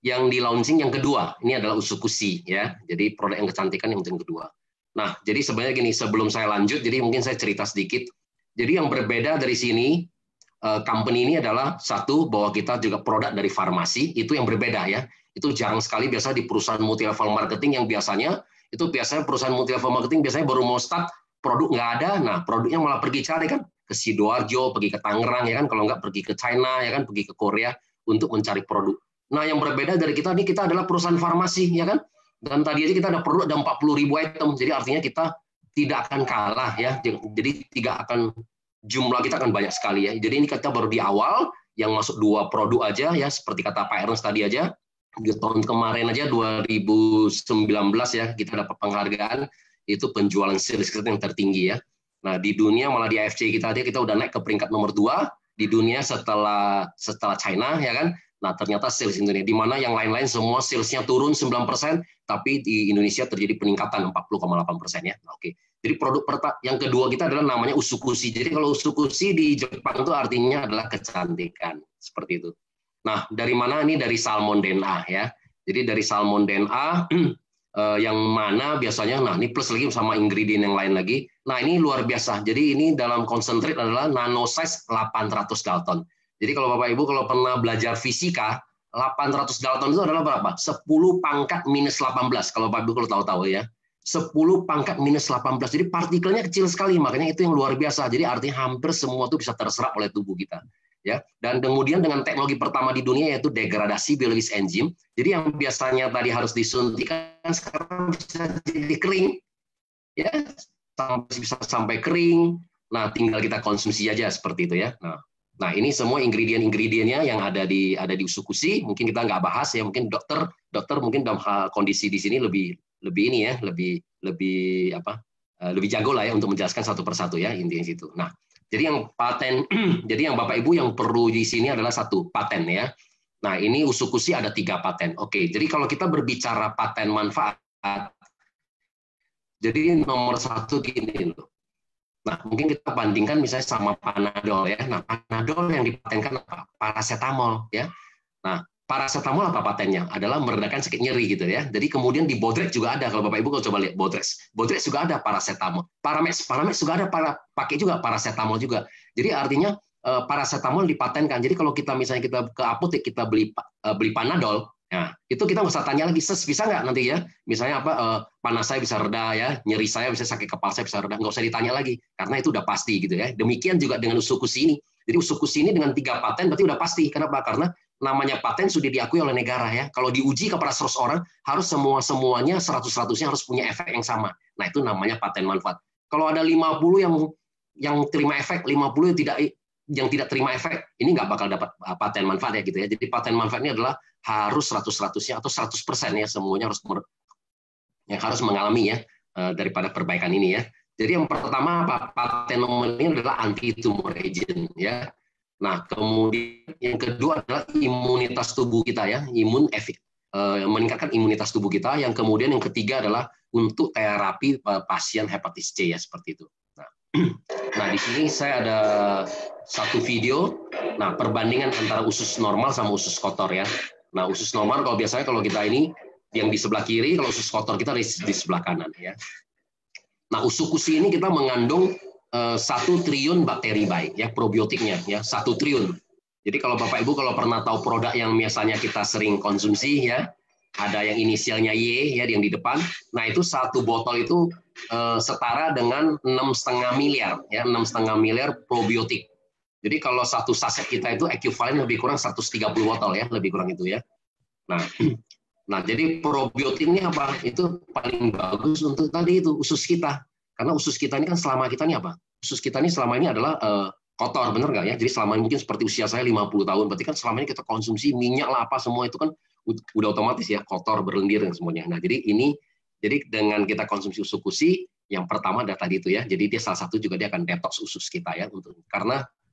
yang di launching yang kedua. Ini adalah Usukushi ya. Jadi produk yang kecantikan yang kedua. Nah, jadi sebenarnya gini, sebelum saya lanjut, jadi mungkin saya cerita sedikit. Jadi yang berbeda dari sini, company ini adalah satu, bahwa kita juga produk dari farmasi, itu yang berbeda ya. Itu jarang sekali biasa di perusahaan multi level marketing yang biasanya perusahaan multi level marketing biasanya baru mau start produk nggak ada, nah produknya malah pergi cari kan ke Sidoarjo, pergi ke Tangerang ya kan, kalau nggak pergi ke China ya kan, pergi ke Korea untuk mencari produk. Nah yang berbeda dari kita ini, kita adalah perusahaan farmasi ya kan, dan tadi aja kita ada produk ada 40.000 item, jadi artinya kita tidak akan kalah ya, jadi tidak akan, jumlah kita akan banyak sekali ya. Jadi ini kita baru di awal, yang masuk 2 produk aja ya, seperti kata Pak Ernest tadi aja, di tahun kemarin aja 2019 ya kita dapat penghargaan itu penjualan sales kita yang tertinggi ya. Nah di dunia malah di AFC kita udah naik ke peringkat nomor 2 di dunia setelah China ya kan. Nah ternyata sales Indonesia, di mana yang lain-lain semua salesnya turun 9%, tapi di Indonesia terjadi peningkatan 40,8% ya. Nah, oke. Jadi produk yang kedua kita adalah namanya Usukushi. Jadi kalau Usukushi di Jepang itu artinya adalah kecantikan seperti itu. Nah dari mana ini? Dari salmon DNA ya. Jadi dari salmon DNA yang mana biasanya, nah ini plus lagi sama ingredient yang lain lagi. Nah ini luar biasa. Jadi ini dalam concentrate adalah nano size 800 Dalton. Jadi kalau Bapak Ibu kalau pernah belajar fisika, 800 Dalton itu adalah berapa? 10 pangkat minus 18. Kalau Bapak Ibu kalau tahu-tahu ya. 10 pangkat minus 18. Jadi partikelnya kecil sekali, makanya itu yang luar biasa. Jadi artinya hampir semua itu bisa terserap oleh tubuh kita. Ya, dan kemudian dengan teknologi pertama di dunia yaitu degradasi biologis enzim. Jadi yang biasanya tadi harus disuntikan sekarang bisa jadi kering, ya, bisa sampai kering. Nah, tinggal kita konsumsi aja seperti itu ya. Nah ini semua ingredient-ingredientnya yang ada di Usukushi. Mungkin kita nggak bahas ya. Mungkin dokter mungkin dalam kondisi di sini lebih ini ya, lebih jago lah ya untuk menjelaskan satu persatu ya intinya situ. Nah. Jadi yang paten, jadi yang Bapak Ibu yang perlu di sini adalah 1 paten ya. Nah ini Usukushi ada 3 paten. Oke, jadi kalau kita berbicara paten manfaat, jadi nomor 1 gini loh. Nah mungkin kita bandingkan misalnya sama Panadol ya. Nah Panadol yang dipatenkan apa? Paracetamol ya. Nah paracetamol apa patennya? Adalah meredakan sakit nyeri gitu ya. Jadi kemudian di Bodrex juga ada, kalau Bapak Ibu kalau coba lihat Bodrex juga ada paracetamol. Paramex juga ada, pakai juga paracetamol juga. Jadi artinya paracetamol dipatenkan. Jadi kalau kita misalnya kita ke apotek kita beli Panadol, nah itu kita nggak usah tanya lagi, bisa nggak nanti ya? Misalnya panas saya bisa reda ya, nyeri saya bisa, sakit kepala saya bisa reda, nggak usah ditanya lagi karena itu udah pasti gitu ya. Demikian juga dengan Usukushi ini. Jadi Usukushi ini dengan 3 paten berarti udah pasti. Kenapa? Karena namanya paten sudah diakui oleh negara ya. Kalau diuji kepada 100 orang, harus semuanya 100-100-nya harus punya efek yang sama. Nah, itu namanya paten manfaat. Kalau ada 50 yang terima efek, 50 yang tidak terima efek, ini nggak bakal dapat paten manfaat ya gitu ya. Jadi paten manfaat ini adalah harus 100-100-nya atau 100% ya, semuanya harus mengalami ya daripada perbaikan ini ya. Jadi yang pertama paten nomor ini adalah anti tumor agent ya. Nah, kemudian yang kedua adalah imunitas tubuh kita ya, meningkatkan imunitas tubuh kita. Yang kemudian yang ketiga adalah untuk terapi pasien hepatitis C ya, seperti itu. Nah di sini saya ada 1 video. Nah, perbandingan antara usus normal sama usus kotor ya. Nah, usus normal kalau biasanya kalau kita ini yang di sebelah kiri, kalau usus kotor kita di sebelah kanan ya. Nah, Usukushi ini kita mengandung 1 triliun bakteri baik ya, probiotiknya ya, 1 triliun. Jadi kalau Bapak Ibu kalau pernah tahu produk yang biasanya kita sering konsumsi ya, ada yang inisialnya Y ya yang di depan. Nah itu 1 botol itu setara dengan 6,5 miliar ya, 6,5 miliar probiotik. Jadi kalau 1 saset kita itu ekuivalen lebih kurang 130 botol ya, lebih kurang itu ya. Nah jadi probiotik ini apa? Itu paling bagus untuk tadi itu usus kita. Karena usus kita ini kan selama kita ini apa? Usus kita ini selama ini adalah kotor, bener nggak ya? Jadi selama ini mungkin seperti usia saya 50 tahun, berarti kan selama ini kita konsumsi minyak lah apa semua itu kan udah otomatis ya kotor, berlendir dan semuanya. Nah jadi dengan kita konsumsi Usukushi, yang pertama ada tadi itu ya. Jadi dia salah satu juga dia akan detox usus kita ya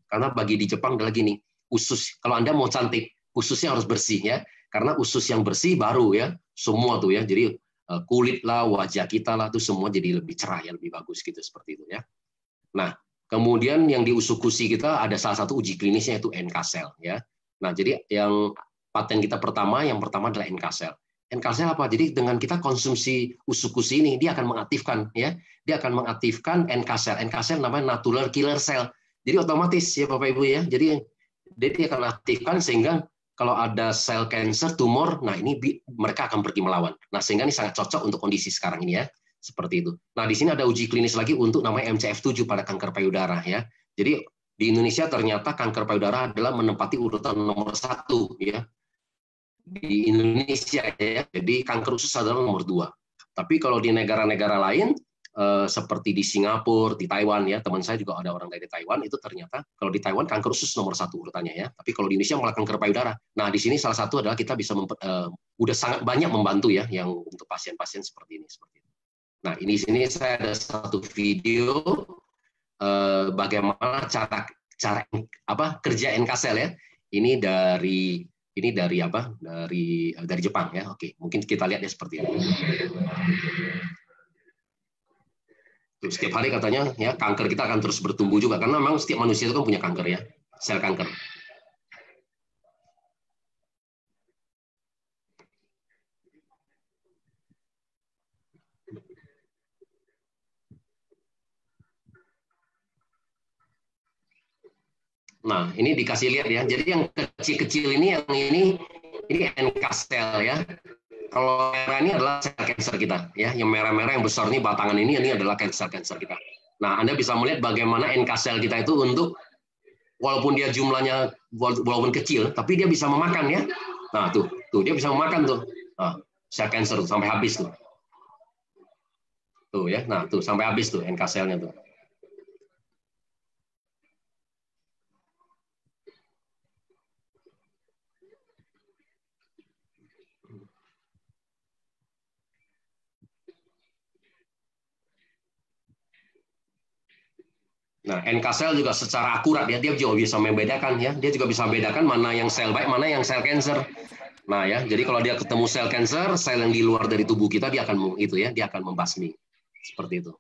karena bagi di Jepang adalah gini, usus kalau Anda mau cantik, ususnya harus bersih ya. Karena usus yang bersih baru ya semua tuh ya. Jadi kulit lah, wajah kita lah, itu semua jadi lebih cerah ya, lebih bagus gitu seperti itu ya. Nah, kemudian yang di Usukushi kita ada salah satu uji klinisnya itu NK cell ya. Nah, jadi yang paten kita pertama, yang pertama adalah NK-cell. NK-cell apa? Jadi dengan kita konsumsi usukusi ini, dia akan mengaktifkan, ya, dia akan mengaktifkan NK-cell. NK-cell namanya natural killer cell. Jadi otomatis ya Bapak Ibu ya. Jadi dia akan aktifkan sehingga kalau ada sel cancer, tumor, nah ini mereka akan pergi melawan. Nah sehingga ini sangat cocok untuk kondisi sekarang ini ya. Seperti itu. Nah, di sini ada uji klinis lagi untuk namanya MCF7 pada kanker payudara ya. Jadi di Indonesia ternyata kanker payudara adalah menempati urutan nomor 1 ya. Di Indonesia ya. Jadi kanker usus adalah nomor 2. Tapi kalau di negara-negara lain seperti di Singapura, di Taiwan ya, teman saya juga ada orang dari Taiwan, itu ternyata kalau di Taiwan kanker usus nomor 1 urutannya ya. Tapi kalau di Indonesia malah kanker payudara. Nah, di sini salah satu adalah kita bisa udah sangat banyak membantu ya yang untuk pasien-pasien seperti ini Nah, ini sini saya ada satu video bagaimana cara kerja NK-cell ya. Ini dari apa? Dari Jepang ya. Oke, mungkin kita lihat ya seperti ini. Tuh, setiap hari katanya ya kanker kita akan terus bertumbuh juga karena memang setiap manusia itu kan punya kanker ya, sel kanker. Nah, ini dikasih lihat ya. Jadi yang kecil-kecil ini, yang ini NK sel ya. Kalau merah ini adalah sel kanker kita ya. Yang merah-merah yang besar ini batangan ini adalah kanker kita. Nah, Anda bisa melihat bagaimana NK sel kita itu untuk walaupun dia jumlahnya walaupun kecil, tapi dia bisa memakan ya. Nah, tuh dia bisa memakan tuh. Nah, sel kanker sampai habis tuh. Tuh ya. Nah, tuh sampai habis tuh NK selnya tuh. Nah, NK sel juga secara akurat ya, dia juga bisa membedakan ya, dia juga bisa membedakan mana yang sel baik, mana yang sel cancer. Nah ya, jadi kalau dia ketemu sel cancer, sel yang di luar dari tubuh kita dia akan itu ya, dia akan membasmi seperti itu.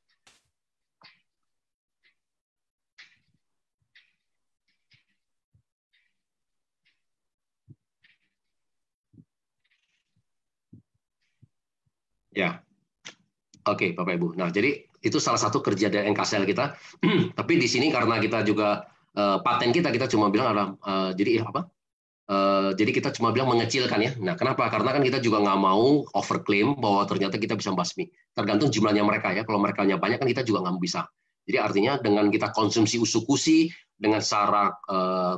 Ya, oke Bapak Ibu. Nah jadi itu salah satu kerja dari NK sel kita. Tapi di sini karena kita juga paten kita cuma bilang ada jadi apa? Jadi kita cuma bilang mengecilkan ya. Nah, kenapa? Karena kan kita juga nggak mau overclaim bahwa ternyata kita bisa membasmi. Tergantung jumlahnya mereka ya. Kalau mereka banyak kan kita juga nggak bisa. Jadi artinya dengan kita konsumsi usukusi dengan secara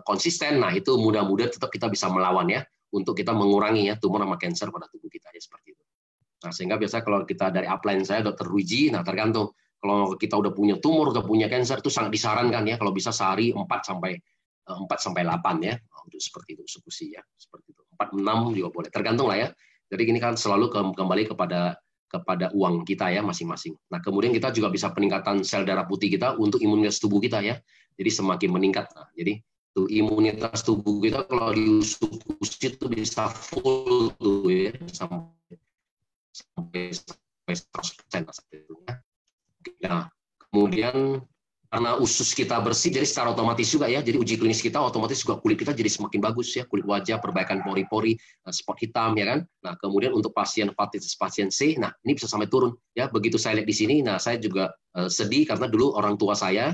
konsisten, nah itu mudah-mudahan tetap kita bisa melawan ya untuk kita mengurangi ya tumor sama kanker pada tubuh kita ya seperti itu. Nah, sehingga biasanya kalau kita dari upline saya Dr. Ruiji, nah tergantung kalau kita udah punya tumor, udah punya kanker itu sangat disarankan ya kalau bisa sehari 4 sampai 8 ya. Untuk seperti itu usukusi ya, seperti itu. 4-6 juga boleh, tergantung lah ya. Jadi ini kan selalu kembali kepada uang kita ya masing-masing. Nah, kemudian kita juga bisa peningkatan sel darah putih kita untuk imunitas tubuh kita ya. Jadi semakin meningkat. Nah, jadi tuh imunitas tubuh kita kalau diusukusi itu bisa full tuh ya sampai 100%. Nah, kemudian karena usus kita bersih, jadi secara otomatis juga ya, jadi uji klinis kita otomatis juga kulit kita jadi semakin bagus ya, kulit wajah, perbaikan pori-pori, spot hitam ya kan. Nah kemudian untuk pasien hepatitis pasien C, nah ini bisa sampai turun ya. Begitu saya lihat di sini, nah saya juga sedih karena dulu orang tua saya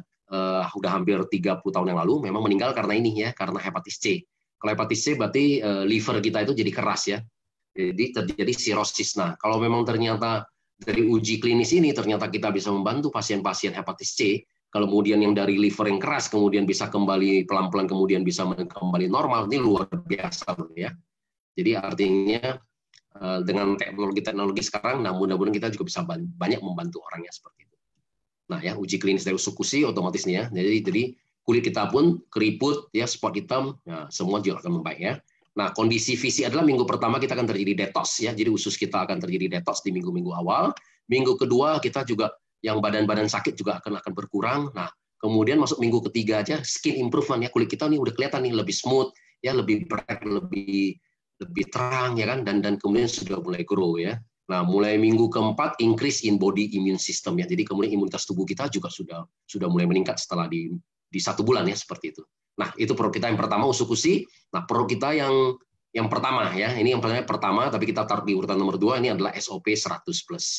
udah hampir 30 tahun yang lalu memang meninggal karena ini ya, karena hepatitis C. Kalau hepatitis C berarti liver kita itu jadi keras ya, jadi terjadi sirosis. Nah kalau memang ternyata dari uji klinis ini ternyata kita bisa membantu pasien-pasien hepatitis C, kemudian yang dari liver yang keras kemudian bisa kembali pelan-pelan kemudian bisa kembali normal, ini luar biasa ya. Jadi artinya dengan teknologi sekarang, nah mudah-mudahan kita juga bisa banyak membantu orangnya seperti itu. Nah ya, uji klinis dari usukusi otomatis nih ya. Jadi kulit kita pun keriput ya, spot hitam, ya, semua juga akan membaik ya. Nah kondisi fisik adalah minggu pertama kita akan terjadi detox ya. Jadi usus kita akan terjadi detox di minggu-minggu awal. Minggu kedua kita juga yang badan-badan sakit juga akan berkurang. Nah, kemudian masuk minggu ketiga aja skin improvement ya, kulit kita nih udah kelihatan nih lebih smooth ya, lebih bright, lebih terang ya kan, dan kemudian sudah mulai grow ya. Nah, mulai minggu keempat increase in body immune system ya. Jadi kemudian imunitas tubuh kita juga sudah mulai meningkat setelah di 1 bulan ya seperti itu. Nah, itu produk kita yang pertama usukusi. Nah, produk kita yang yang pertama ya, ini yang pertama, tapi kita taruh di urutan nomor 2, ini adalah SOP 100+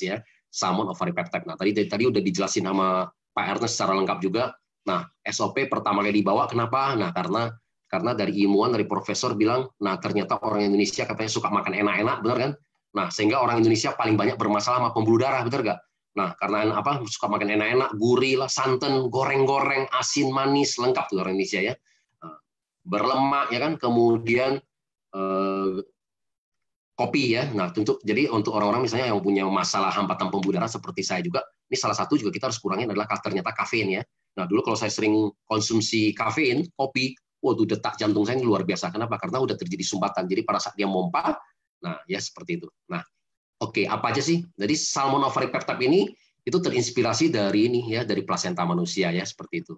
ya, salmon ovary peptide. Nah, tadi udah dijelasin sama Pak Ernest secara lengkap juga. Nah, SOP pertama kali dibawa kenapa? Nah, karena dari ilmuwan, dari profesor bilang, nah ternyata orang Indonesia katanya suka makan enak-enak, benar kan? Nah, sehingga orang Indonesia paling banyak bermasalah sama pembuluh darah, benar nggak? Nah, karena apa? Suka makan enak-enak, gurih lah, santan, goreng-goreng, asin, manis, lengkap tuh orang Indonesia ya. Berlemak ya kan, kemudian kopi ya. Nah, jadi untuk orang-orang misalnya yang punya masalah hambatan pembuluh darah seperti saya juga, ini salah satu juga kita harus kurangin adalah ternyata kafein ya. Nah, dulu kalau saya sering konsumsi kafein, kopi, waduh detak jantung saya ini luar biasa. Kenapa? Karena udah terjadi sumbatan. Jadi pada saat dia mompa, nah ya seperti itu. Nah, oke, apa aja sih? Jadi salmon ovary peptide ini itu terinspirasi dari ini ya, dari plasenta manusia ya, seperti itu.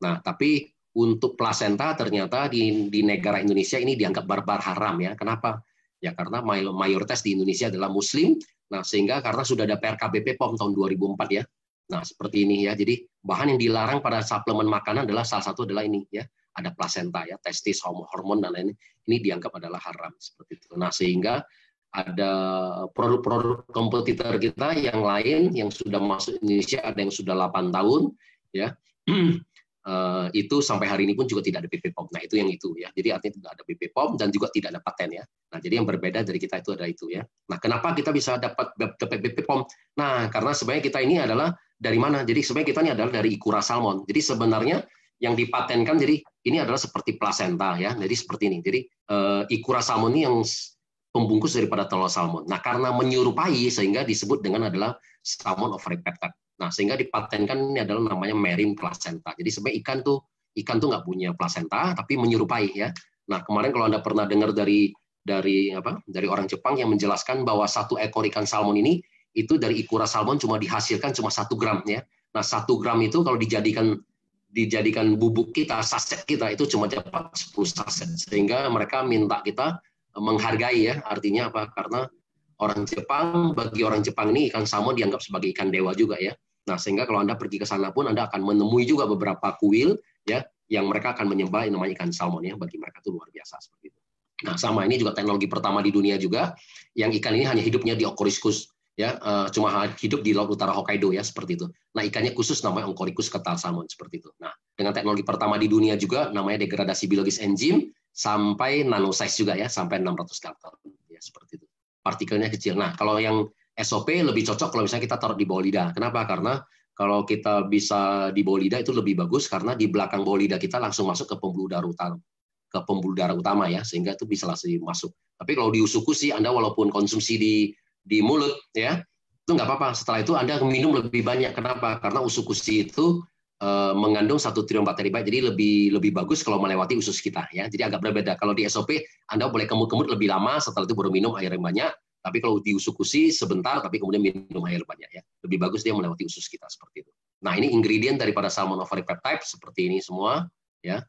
Nah, tapi untuk plasenta ternyata di negara Indonesia ini dianggap barbar haram ya. Kenapa? Ya karena mayoritas di Indonesia adalah Muslim. Nah, sehingga karena sudah ada PRKBP POM tahun 2004 ya. Nah, seperti ini ya. Jadi bahan yang dilarang pada suplemen makanan adalah salah satu adalah ini ya. Ada plasenta ya, testis, hormon dan lain-lain. Ini dianggap adalah haram seperti itu. Nah, sehingga ada produk-produk kompetitor kita yang lain yang sudah masuk Indonesia, ada yang sudah 8 tahun ya. Itu sampai hari ini pun juga tidak ada BPOM. Nah, itu yang itu ya. Jadi artinya tidak ada BPOM dan juga tidak ada paten ya. Nah, jadi yang berbeda dari kita itu ada itu ya. Nah, kenapa kita bisa dapat BPOM? Nah, karena sebenarnya kita ini adalah dari mana? Jadi sebenarnya kita ini adalah dari Ikura Salmon. Jadi sebenarnya yang dipatenkan jadi ini adalah seperti plasenta ya. Jadi seperti ini. Jadi Ikura Salmon ini yang pembungkus daripada telur salmon. Nah, karena menyerupai sehingga disebut dengan adalah salmon ovary peptide. Nah, sehingga dipatenkan ini adalah namanya marine placenta. Jadi sebenarnya ikan tuh nggak punya placenta, tapi menyerupai ya. Nah, kemarin kalau Anda pernah dengar dari orang Jepang yang menjelaskan bahwa satu ekor ikan salmon ini itu dari Ikura salmon cuma dihasilkan cuma 1 gram ya. Nah, 1 gram itu kalau dijadikan bubuk kita, saset kita itu cuma dapat 10 saset. Sehingga mereka minta kita menghargai ya. Artinya apa? Karena bagi orang Jepang ini ikan salmon dianggap sebagai ikan dewa juga ya. Nah, sehingga kalau Anda pergi ke sana pun Anda akan menemui juga beberapa kuil ya yang mereka akan menyembah yang namanya ikan salmon ya, bagi mereka itu luar biasa seperti itu. Nah, sama ini juga teknologi pertama di dunia juga yang ikan ini hanya hidupnya di Oncorhynchus ya, cuma hidup di laut utara Hokkaido ya seperti itu. Nah, ikannya khusus namanya Oncorhynchus ketal salmon seperti itu. Nah, dengan teknologi pertama di dunia juga namanya degradasi biologis enzim sampai nanosize juga ya, sampai 600 Dalton ya seperti itu. Partikelnya kecil. Nah, kalau yang SOP lebih cocok kalau misalnya kita taruh di bawah lidah. Kenapa? Karena kalau kita bisa di bawah lidah itu lebih bagus karena di belakang bawah lidah kita langsung masuk ke pembuluh darah utama ya, sehingga itu bisa langsung masuk. Tapi kalau di usukushi Anda walaupun konsumsi di mulut ya, itu nggak apa-apa. Setelah itu Anda minum lebih banyak. Kenapa? Karena usukushi itu mengandung 1 triliun bakteri baik, jadi lebih bagus kalau melewati usus kita ya. Jadi agak berbeda. Kalau di SOP Anda boleh kemut-kemut lebih lama, setelah itu baru minum air yang banyak. Tapi kalau di usukushi sebentar, tapi kemudian minum air banyak ya. Lebih bagus dia melewati usus kita seperti itu. Nah, ini ingredient daripada salmon ovary peptide seperti ini semua ya.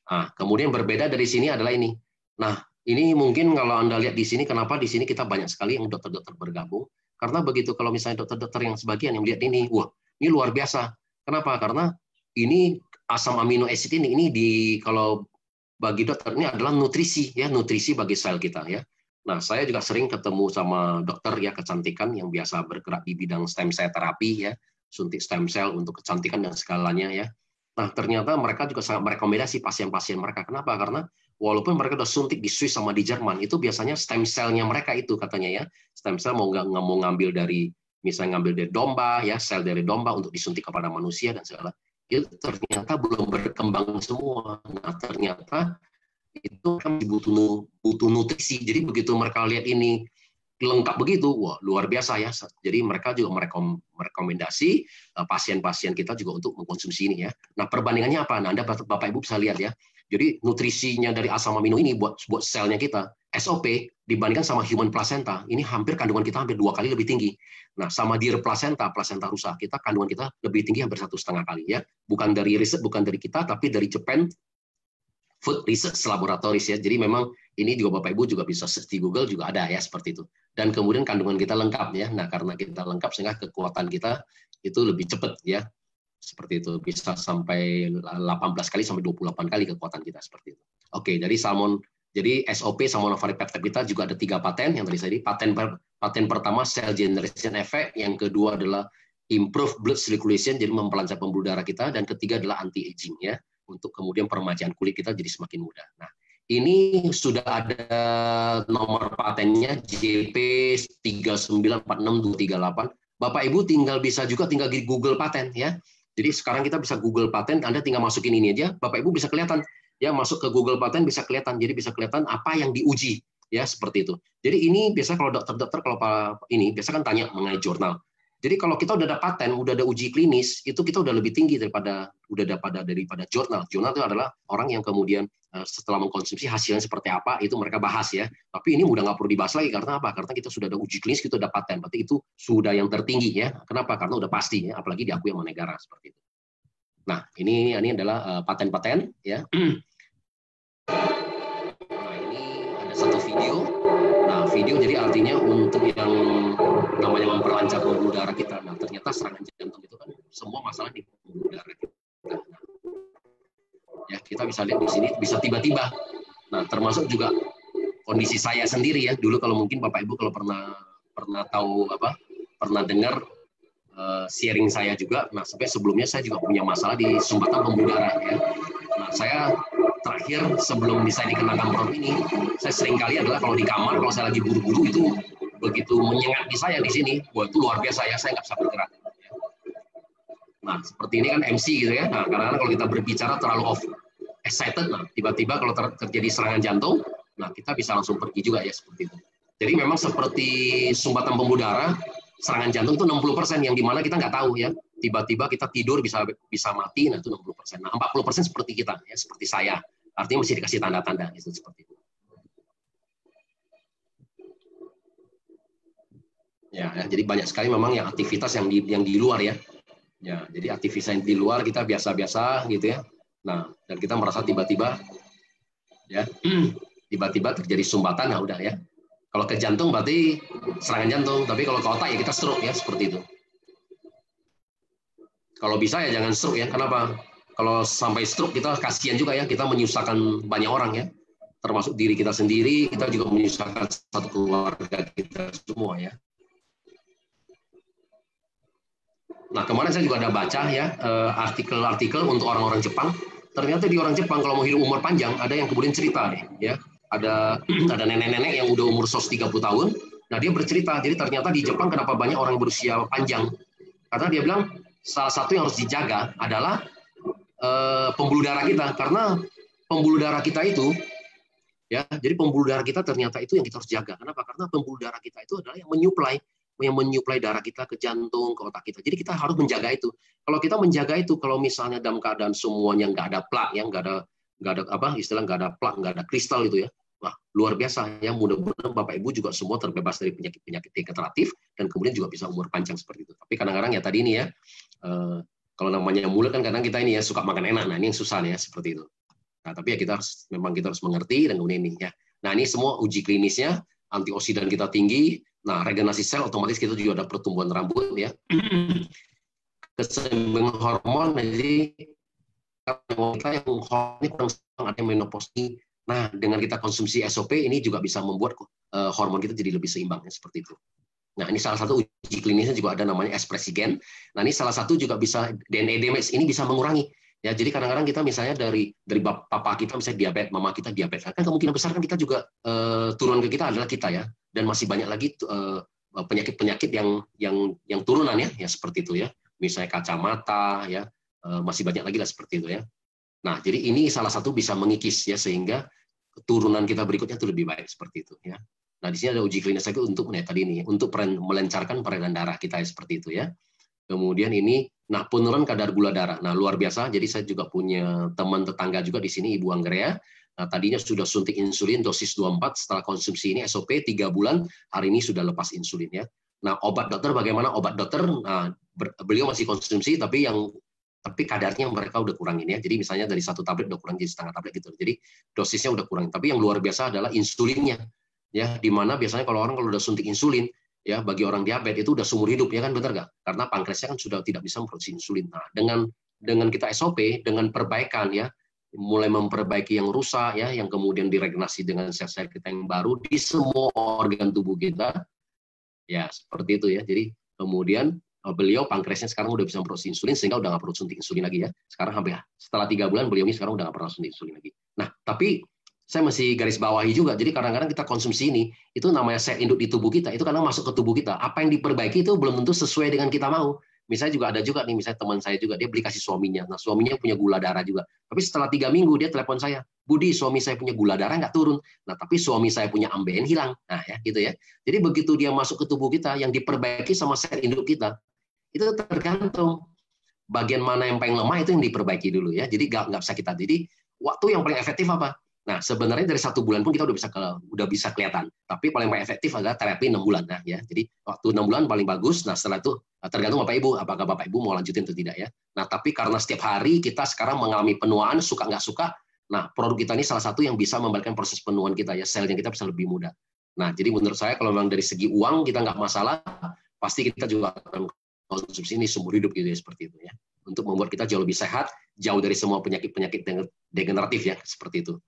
Nah, kemudian berbeda dari sini adalah ini. Nah, ini mungkin kalau Anda lihat di sini, kenapa di sini kita banyak sekali yang dokter-dokter bergabung? Karena begitu kalau misalnya dokter-dokter yang sebagian yang melihat ini, wah, ini luar biasa. Kenapa? Karena ini asam amino acid ini kalau bagi dokter ini adalah nutrisi ya, nutrisi bagi sel kita ya. Nah, saya juga sering ketemu sama dokter ya kecantikan yang biasa bergerak di bidang stem cell terapi ya, suntik stem cell untuk kecantikan dan segalanya ya. Nah, ternyata mereka juga sangat merekomendasi pasien-pasien mereka. Kenapa? Karena walaupun mereka sudah suntik di Swiss sama di Jerman, itu biasanya stem cell-nya mereka itu katanya ya, stem cell mau ngambil dari misalnya ngambil dari domba ya, sel dari domba untuk disuntik kepada manusia dan segala. Itu ternyata belum berkembang semua. Nah, ternyata itu kan butuh nutrisi. Jadi begitu mereka lihat ini lengkap begitu, wah luar biasa ya. Jadi mereka juga merekomendasi pasien-pasien kita juga untuk mengkonsumsi ini ya. Nah, perbandingannya apa? Nah, Anda Bapak Ibu bisa lihat ya. Jadi nutrisinya dari asam amino ini buat selnya kita, SOP dibandingkan sama human placenta, ini kandungan kita hampir 2 kali lebih tinggi. Nah, sama deer placenta rusa, kandungan kita lebih tinggi hampir 1,5 kali ya. Bukan dari riset, bukan dari kita, tapi dari Japan Food Research Laboratories ya. Jadi memang ini juga Bapak Ibu juga bisa search di Google juga ada ya seperti itu. Dan kemudian kandungan kita lengkap ya. Nah, karena kita lengkap sehingga kekuatan kita itu lebih cepat ya. Seperti itu, bisa sampai 18 kali sampai 28 kali kekuatan kita seperti itu. Oke, dari salmon Jadi SOP sama novaripeptide kita juga ada 3 paten yang tadi saya di paten pertama cell generation effect, yang kedua adalah improve blood circulation, jadi memperlancar pembuluh darah kita, dan ketiga adalah anti aging ya, untuk kemudian peremajaan kulit kita jadi semakin mudah. Nah, ini sudah ada nomor patennya JP 3946238. Bapak Ibu tinggal di Google paten ya. Jadi sekarang kita bisa Google paten, Anda tinggal masukin ini aja, Bapak Ibu bisa kelihatan ya, masuk ke Google paten bisa kelihatan. Jadi bisa kelihatan apa yang diuji ya, seperti itu. Jadi ini biasa kalau dokter-dokter kalau ini biasa kan tanya mengenai jurnal. Jadi kalau kita udah ada paten, udah ada uji klinis, itu kita udah lebih tinggi daripada jurnal. Jurnal itu adalah orang yang kemudian setelah mengkonsumsi hasilnya seperti apa, itu mereka bahas ya. Tapi ini udah nggak perlu dibahas lagi, karena apa? Karena kita sudah ada uji klinis, kita udah paten. Berarti itu sudah yang tertinggi ya. Kenapa? Karena udah pasti ya, apalagi diakui sama negara seperti itu. Nah, ini adalah paten-paten ya. Nah, ini ada satu video. Nah, video jadi artinya untuk yang namanya memperlancar pembuluh darah kita. Nah, ternyata serangan jantung itu kan semua masalah di pembuluh darah kita. Nah, ya, kita bisa lihat di sini bisa tiba-tiba. Nah, termasuk juga kondisi saya sendiri ya. Dulu kalau mungkin Bapak Ibu kalau pernah tahu pernah dengar sharing saya juga. Nah, sampai sebelumnya saya juga punya masalah di sumbatan pembuluh darah ya. Nah, saya terakhir sebelum bisa dikenakan prop ini, saya sering kali adalah kalau di kamar, kalau saya lagi buru-buru itu begitu menyengat di saya di sini, wah itu luar biasa ya, saya nggak bisa bergerak. Nah, seperti ini kan MC gitu ya. Nah, kadang-kadang kalau kita berbicara terlalu excited, nah tiba-tiba kalau terjadi serangan jantung, nah kita bisa langsung pergi juga ya seperti itu. Jadi memang seperti sumbatan pembuluh darah, serangan jantung itu 60%, yang dimana kita nggak tahu ya. Tiba-tiba kita tidur bisa mati, nah itu 60%. Nah, 40% seperti kita ya, seperti saya. Artinya mesti dikasih tanda-tanda itu seperti itu. Ya, jadi banyak sekali memang yang aktivitas yang di luar ya. Ya, jadi aktivitas yang di luar kita biasa-biasa gitu ya. Nah, dan kita merasa tiba-tiba ya, tiba-tiba terjadi sumbatan, nah udah ya. Kalau ke jantung berarti serangan jantung, tapi kalau ke otak ya kita stroke ya, seperti itu. Kalau bisa ya jangan stroke ya. Kenapa? Kalau sampai stroke kita kasihan juga ya, kita menyusahkan banyak orang ya. Termasuk diri kita sendiri, kita juga menyusahkan satu keluarga kita semua ya. Nah, kemarin saya juga ada baca ya artikel-artikel untuk orang-orang Jepang. Ternyata di orang Jepang kalau mau hidup umur panjang, ada yang kemudian cerita nih ya. Ada nenek-nenek yang udah umur 130 tahun. Nah, dia bercerita, jadi ternyata di Jepang kenapa banyak orang berusia panjang? Karena dia bilang salah satu yang harus dijaga adalah pembuluh darah kita, karena pembuluh darah kita itu ya, jadi pembuluh darah kita ternyata itu yang kita harus jaga. Kenapa? Karena pembuluh darah kita itu adalah yang menyuplai darah kita ke jantung, ke otak kita. Jadi kita harus menjaga itu. Kalau kita menjaga itu, kalau misalnya dalam keadaan semuanya nggak ada plak, ya nggak ada nggak ada plak, nggak ada kristal itu ya. Wah, luar biasa ya. Mudah-mudahan Bapak Ibu juga semua terbebas dari penyakit-penyakit degeneratif dan kemudian juga bisa umur panjang seperti itu. Tapi kadang-kadang ya tadi ini ya, kalau namanya mulut kan kadang kita ini ya suka makan enak. Nah, ini yang susah ya seperti itu. Nah, tapi ya kita harus mengerti dan kemudian ini ya. Nah, ini semua uji klinisnya, antioksidan kita tinggi. Nah, regenerasi sel otomatis kita juga ada pertumbuhan rambut ya. Keseimbangan hormon, jadi kita yang hormon ini kurang ada menopause. Nah, dengan kita konsumsi SOP ini juga bisa membuat hormon kita jadi lebih seimbang ya, seperti itu. Nah, ini salah satu uji klinisnya juga ada namanya ekspresigen. Nah, ini salah satu juga bisa DNA damage ini bisa mengurangi. Ya, jadi kadang-kadang kita misalnya dari papa kita misalnya diabetes, mama kita diabetes, kan kemungkinan besar kan kita juga turunan ke kita adalah kita ya, dan masih banyak lagi penyakit-penyakit yang turunan ya seperti itu ya, misalnya kacamata ya, masih banyak lagi lah seperti itu ya. Nah, jadi ini salah satu bisa mengikis ya, sehingga turunan kita berikutnya itu lebih baik seperti itu ya. Nah, di sini ada uji klinis lagi untuk tadi ini untuk melancarkan peredaran darah kita ya, seperti itu ya. Kemudian ini, nah penurunan kadar gula darah. Nah, luar biasa. Jadi saya juga punya teman tetangga juga di sini, Ibu Anggrea. Nah, tadinya sudah suntik insulin dosis 24, setelah konsumsi ini SOP 3 bulan, hari ini sudah lepas insulin ya. Nah, obat dokter bagaimana? Obat dokter, nah, beliau masih konsumsi, tapi kadarnya mereka udah kurangin ya. Jadi misalnya dari 1 tablet udah kurang jadi setengah tablet gitu. Jadi dosisnya udah kurang. Tapi yang luar biasa adalah insulinnya. Ya, di mana biasanya kalau udah suntik insulin, ya bagi orang diabetes itu udah seumur hidup ya kan, benar nggak? Karena pankreasnya kan sudah tidak bisa memproduksi insulin. Nah, dengan kita SOP, dengan perbaikan ya, mulai memperbaiki yang rusak ya, yang kemudian diregenerasi dengan sel-sel kita yang baru di semua organ tubuh kita. Ya, seperti itu ya. Jadi kemudian beliau pankreasnya sekarang udah bisa produksi insulin sehingga udah nggak perlu suntik insulin lagi ya. Sekarang hampir setelah 3 bulan beliau ini sekarang udah nggak pernah suntik insulin lagi. Nah, tapi saya masih garis bawahi juga. Jadi kadang-kadang kita konsumsi ini itu namanya sel induk di tubuh kita itu kadang masuk ke tubuh kita. Apa yang diperbaiki itu belum tentu sesuai dengan kita mau. Misalnya juga ada juga nih, misalnya teman saya juga dia beli kasih suaminya. Nah, suaminya punya gula darah juga. Tapi setelah 3 minggu dia telepon saya, Budi, suami saya punya gula darah nggak turun. Nah, tapi suami saya punya AMBN hilang. Nah, ya gitu ya. Jadi begitu dia masuk ke tubuh kita, yang diperbaiki sama sel induk kita, itu tergantung bagian mana yang paling lemah itu yang diperbaiki dulu ya. Jadi nggak bisa kita. Jadi waktu yang paling efektif apa? Nah, sebenarnya dari 1 bulan pun kita udah bisa kelihatan. Tapi paling efektif adalah terapi 6 bulan. Nah, ya. Jadi waktu 6 bulan paling bagus. Nah, setelah itu tergantung Bapak Ibu, apakah Bapak Ibu mau lanjutin atau tidak ya. Nah, tapi karena setiap hari kita sekarang mengalami penuaan, suka nggak suka, nah produk kita ini salah satu yang bisa membalikkan proses penuaan kita ya, selnya kita bisa lebih mudah. Nah, jadi menurut saya kalau memang dari segi uang kita nggak masalah, pasti kita juga akan konsumsi ini seumur hidup gitu ya, seperti itu ya. Untuk membuat kita jauh lebih sehat, jauh dari semua penyakit-penyakit degeneratif ya, seperti itu.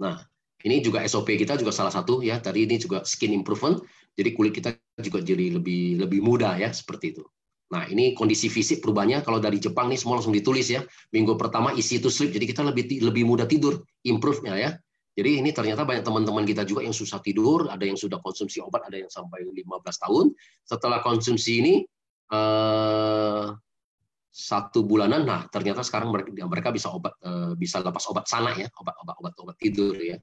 Nah, ini juga SOP kita juga salah satu ya. Tadi ini juga skin improvement. Jadi kulit kita juga jadi lebih mudah ya, seperti itu. Nah, ini kondisi fisik perubahannya kalau dari Jepang nih semua langsung ditulis ya. Minggu pertama easy to sleep. Jadi kita lebih mudah tidur, improve-nya ya. Jadi ini ternyata banyak teman-teman kita juga yang susah tidur, ada yang sudah konsumsi obat, ada yang sampai 15 tahun. Setelah konsumsi ini 1 bulanan, nah ternyata sekarang mereka bisa lepas obat sana ya, obat tidur ya.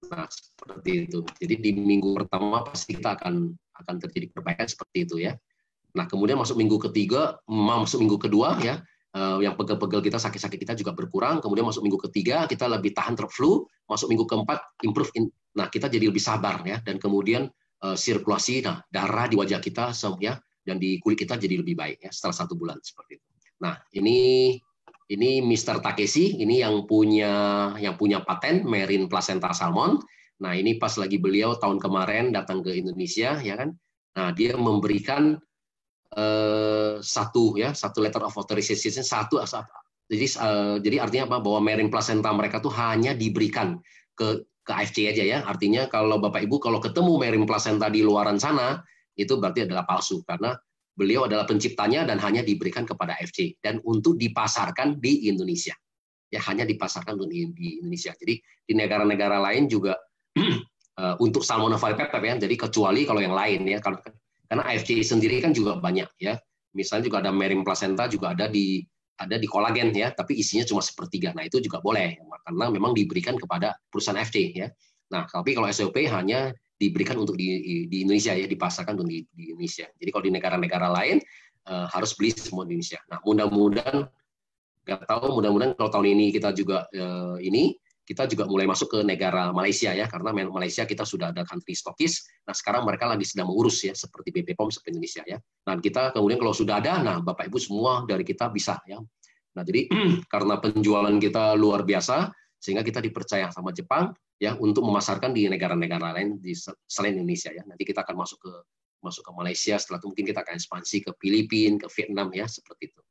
Nah seperti itu. Jadi di minggu pertama pasti kita akan terjadi perbaikan seperti itu ya. Nah kemudian masuk minggu ketiga, masuk minggu kedua ya, yang pegel-pegel kita, sakit-sakit kita juga berkurang. Kemudian masuk minggu ketiga kita lebih tahan terhadap flu. Masuk minggu keempat improve, nah kita jadi lebih sabar ya. Dan kemudian sirkulasi, nah darah di wajah kita ya, dan di kulit kita jadi lebih baik ya setelah 1 bulan seperti itu. Nah ini Mr. Takeshi, ini yang punya paten Marine Placenta Salmon. Nah ini pas lagi beliau tahun kemarin datang ke Indonesia ya kan. Nah dia memberikan satu letter of authorization, jadi artinya apa, bahwa Marine Placenta mereka tuh hanya diberikan ke AFC aja ya. Artinya kalau Bapak Ibu kalau ketemu Marine Placenta di luaran sana itu berarti adalah palsu karena beliau adalah penciptanya dan hanya diberikan kepada AFC dan untuk dipasarkan di Indonesia. Ya hanya dipasarkan di Indonesia. Jadi di negara-negara lain juga untuk Salmonella pepep ya. Jadi kecuali kalau yang lain ya, karena AFC sendiri kan juga banyak ya. Misalnya juga ada Marine Placenta juga ada di kolagen ya, tapi isinya cuma 1/3. Nah itu juga boleh karena memang diberikan kepada perusahaan AFC ya. Nah tapi kalau SOP hanya diberikan untuk di Indonesia ya, dipasarkan untuk di Indonesia. Jadi kalau di negara-negara lain harus beli semua di Indonesia. Nah mudah-mudahan kalau tahun ini kita juga kita juga mulai masuk ke negara Malaysia ya, karena Malaysia kita sudah ada country stockist. Nah sekarang mereka lagi sedang mengurus ya, seperti BP POM seperti Indonesia ya. Nah kita kemudian kalau sudah ada, nah Bapak Ibu semua dari kita bisa ya. Nah jadi karena penjualan kita luar biasa, sehingga kita dipercaya sama Jepang ya untuk memasarkan di negara-negara lain selain Indonesia ya. Nanti kita akan masuk ke Malaysia, setelah itu mungkin kita akan ekspansi ke Filipina, ke Vietnam ya, seperti itu.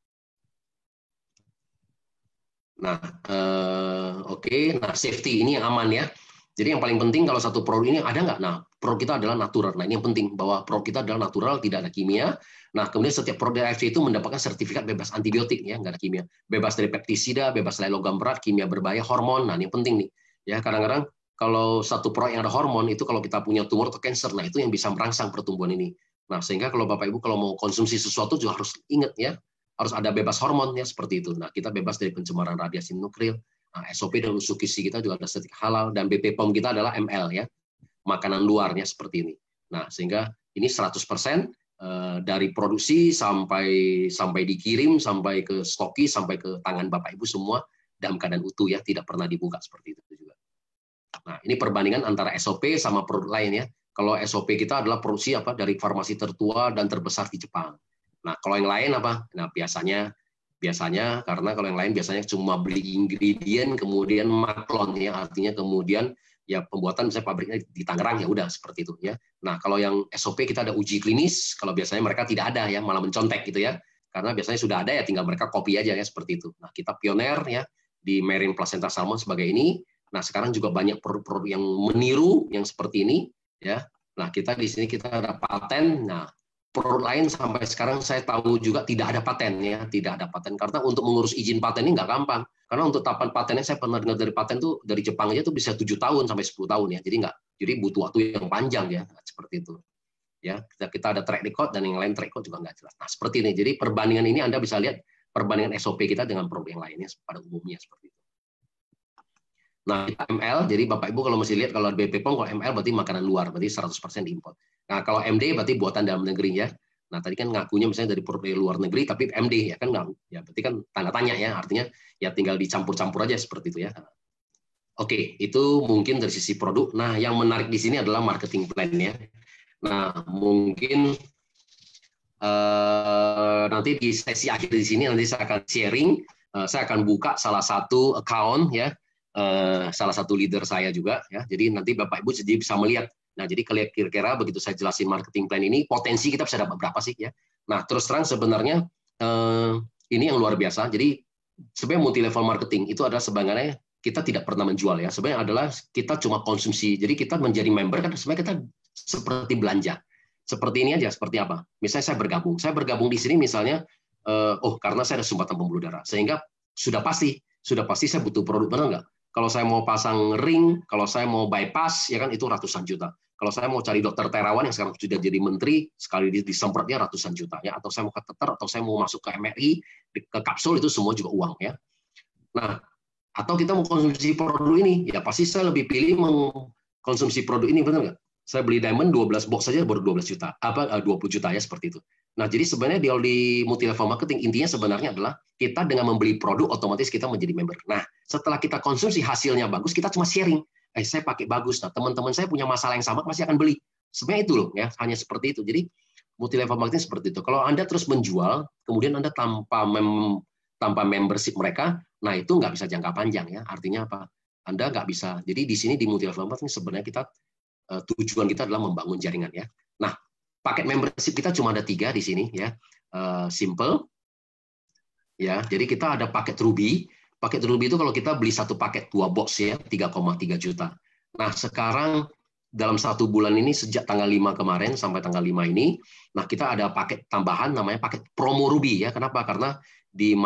Nah, oke. Nah, safety ini yang aman ya. Jadi yang paling penting kalau satu produk ini ada nggak? Nah, produk kita adalah natural. Nah, ini yang penting bahwa produk kita adalah natural, tidak ada kimia. Nah, kemudian setiap produk AFC itu mendapatkan sertifikat bebas antibiotik ya, nggak ada kimia. Bebas dari pestisida, bebas dari logam berat, kimia berbahaya, hormon. Nah, ini yang penting nih. Ya, kadang-kadang kalau satu produk yang ada hormon itu kalau kita punya tumor atau cancer, nah itu yang bisa merangsang pertumbuhan ini. Nah, sehingga kalau Bapak Ibu kalau mau konsumsi sesuatu juga harus ingat ya, harus ada bebas hormon ya seperti itu. Nah, kita bebas dari pencemaran radiasi nuklir. Nah, SOP dan usul gizi kita juga ada sertifikat halal dan BP POM kita adalah ML ya. Makanan luarnya seperti ini. Nah, sehingga ini 100% dari produksi sampai dikirim sampai ke stoki sampai ke tangan Bapak Ibu semua dalam keadaan utuh ya, tidak pernah dibuka seperti itu juga. Nah, ini perbandingan antara SOP sama produk lain ya. Kalau SOP kita adalah produksi dari farmasi tertua dan terbesar di Jepang. Nah, kalau yang lain apa? Nah, biasanya karena kalau yang lain biasanya cuma beli ingredient kemudian maklon ya, artinya kemudian ya pembuatan misalnya pabriknya di Tangerang ya udah seperti itu ya. Nah, kalau yang SOP kita ada uji klinis, kalau biasanya mereka tidak ada ya, malah mencontek gitu ya. Karena biasanya sudah ada ya tinggal mereka copy aja ya seperti itu. Nah, kita pioner ya. di marine placenta salmon sebagai ini. Nah, sekarang juga banyak produk-produk yang meniru yang seperti ini, ya. Nah, kita di sini kita ada paten. Nah, produk lain sampai sekarang saya tahu juga tidak ada paten, ya, tidak ada paten karena untuk mengurus izin paten ini nggak gampang. Karena untuk tahapan patennya saya pernah dengar dari paten tuh dari Jepang aja tuh bisa 7 tahun sampai 10 tahun ya. Jadi butuh waktu yang panjang ya, seperti itu. Ya, kita ada track record dan yang lain track record juga nggak jelas. Nah, seperti ini. Jadi perbandingan ini Anda bisa lihat perbandingan SOP kita dengan produk yang lainnya pada umumnya seperti itu. Nah, ML, jadi Bapak Ibu kalau masih lihat kalau BP POM, kalau ML berarti makanan luar, berarti 100% impor. Nah, kalau MD berarti buatan dalam negeri ya. Nah, tadi kan ngakunya misalnya dari produk luar negeri, tapi MD ya kan nggak, ya berarti kan tanda tanya ya, artinya ya tinggal dicampur-campur aja seperti itu ya. Oke, itu mungkin dari sisi produk. Nah, yang menarik di sini adalah marketing plan ya. Nah, mungkin nanti di sesi akhir di sini nanti saya akan sharing, saya akan buka salah satu account ya. Salah satu leader saya juga ya. Jadi nanti Bapak Ibu jadi bisa melihat. Nah, jadi kira-kira begitu saya jelasin marketing plan ini, potensi kita bisa dapat berapa sih ya. Nah, terus terang sebenarnya ini yang luar biasa. Jadi sebenarnya multi level marketing itu adalah sebenarnya kita tidak pernah menjual ya. Sebenarnya adalah kita cuma konsumsi. Jadi kita menjadi member kan sebenarnya kita seperti belanja. Seperti ini aja, seperti apa? Misalnya saya bergabung. Saya bergabung di sini misalnya karena saya ada sumbatan pembuluh darah. Sehingga sudah pasti saya butuh produk, benar nggak? Kalau saya mau pasang ring, kalau saya mau bypass, ya kan itu ratusan juta. Kalau saya mau cari dokter Terawan yang sekarang sudah jadi menteri, sekali disemprotnya ratusan juta. Ya. Atau saya mau kateter, atau saya mau masuk ke MRI, ke kapsul, itu semua juga uang. Ya. Nah, atau kita mau konsumsi produk ini, ya pasti saya lebih pilih mengkonsumsi produk ini, benar nggak? Saya beli diamond 12 box saja baru 12 juta, 20 juta ya seperti itu. Nah, jadi sebenarnya di multi level marketing intinya sebenarnya adalah kita dengan membeli produk otomatis kita menjadi member. Nah, setelah kita konsumsi hasilnya bagus, kita cuma sharing. Saya pakai bagus. Nah, teman-teman saya punya masalah yang sama pasti akan beli. Sebenarnya itu loh ya, hanya seperti itu. Jadi multi level marketing seperti itu. Kalau Anda terus menjual, kemudian Anda tanpa membership mereka, nah itu nggak bisa jangka panjang ya. Artinya apa? Anda nggak bisa. Jadi di sini di multi level marketing sebenarnya kita tujuan kita adalah membangun jaringan ya. Nah, paket membership kita cuma ada 3 di sini ya. Simple ya. Jadi kita ada paket Ruby. Paket Ruby itu kalau kita beli satu paket 2 box ya 3,3 juta. Nah, sekarang dalam 1 bulan ini sejak tanggal 5 kemarin sampai tanggal 5 ini, nah kita ada paket tambahan namanya paket promo Ruby ya. Kenapa? Karena di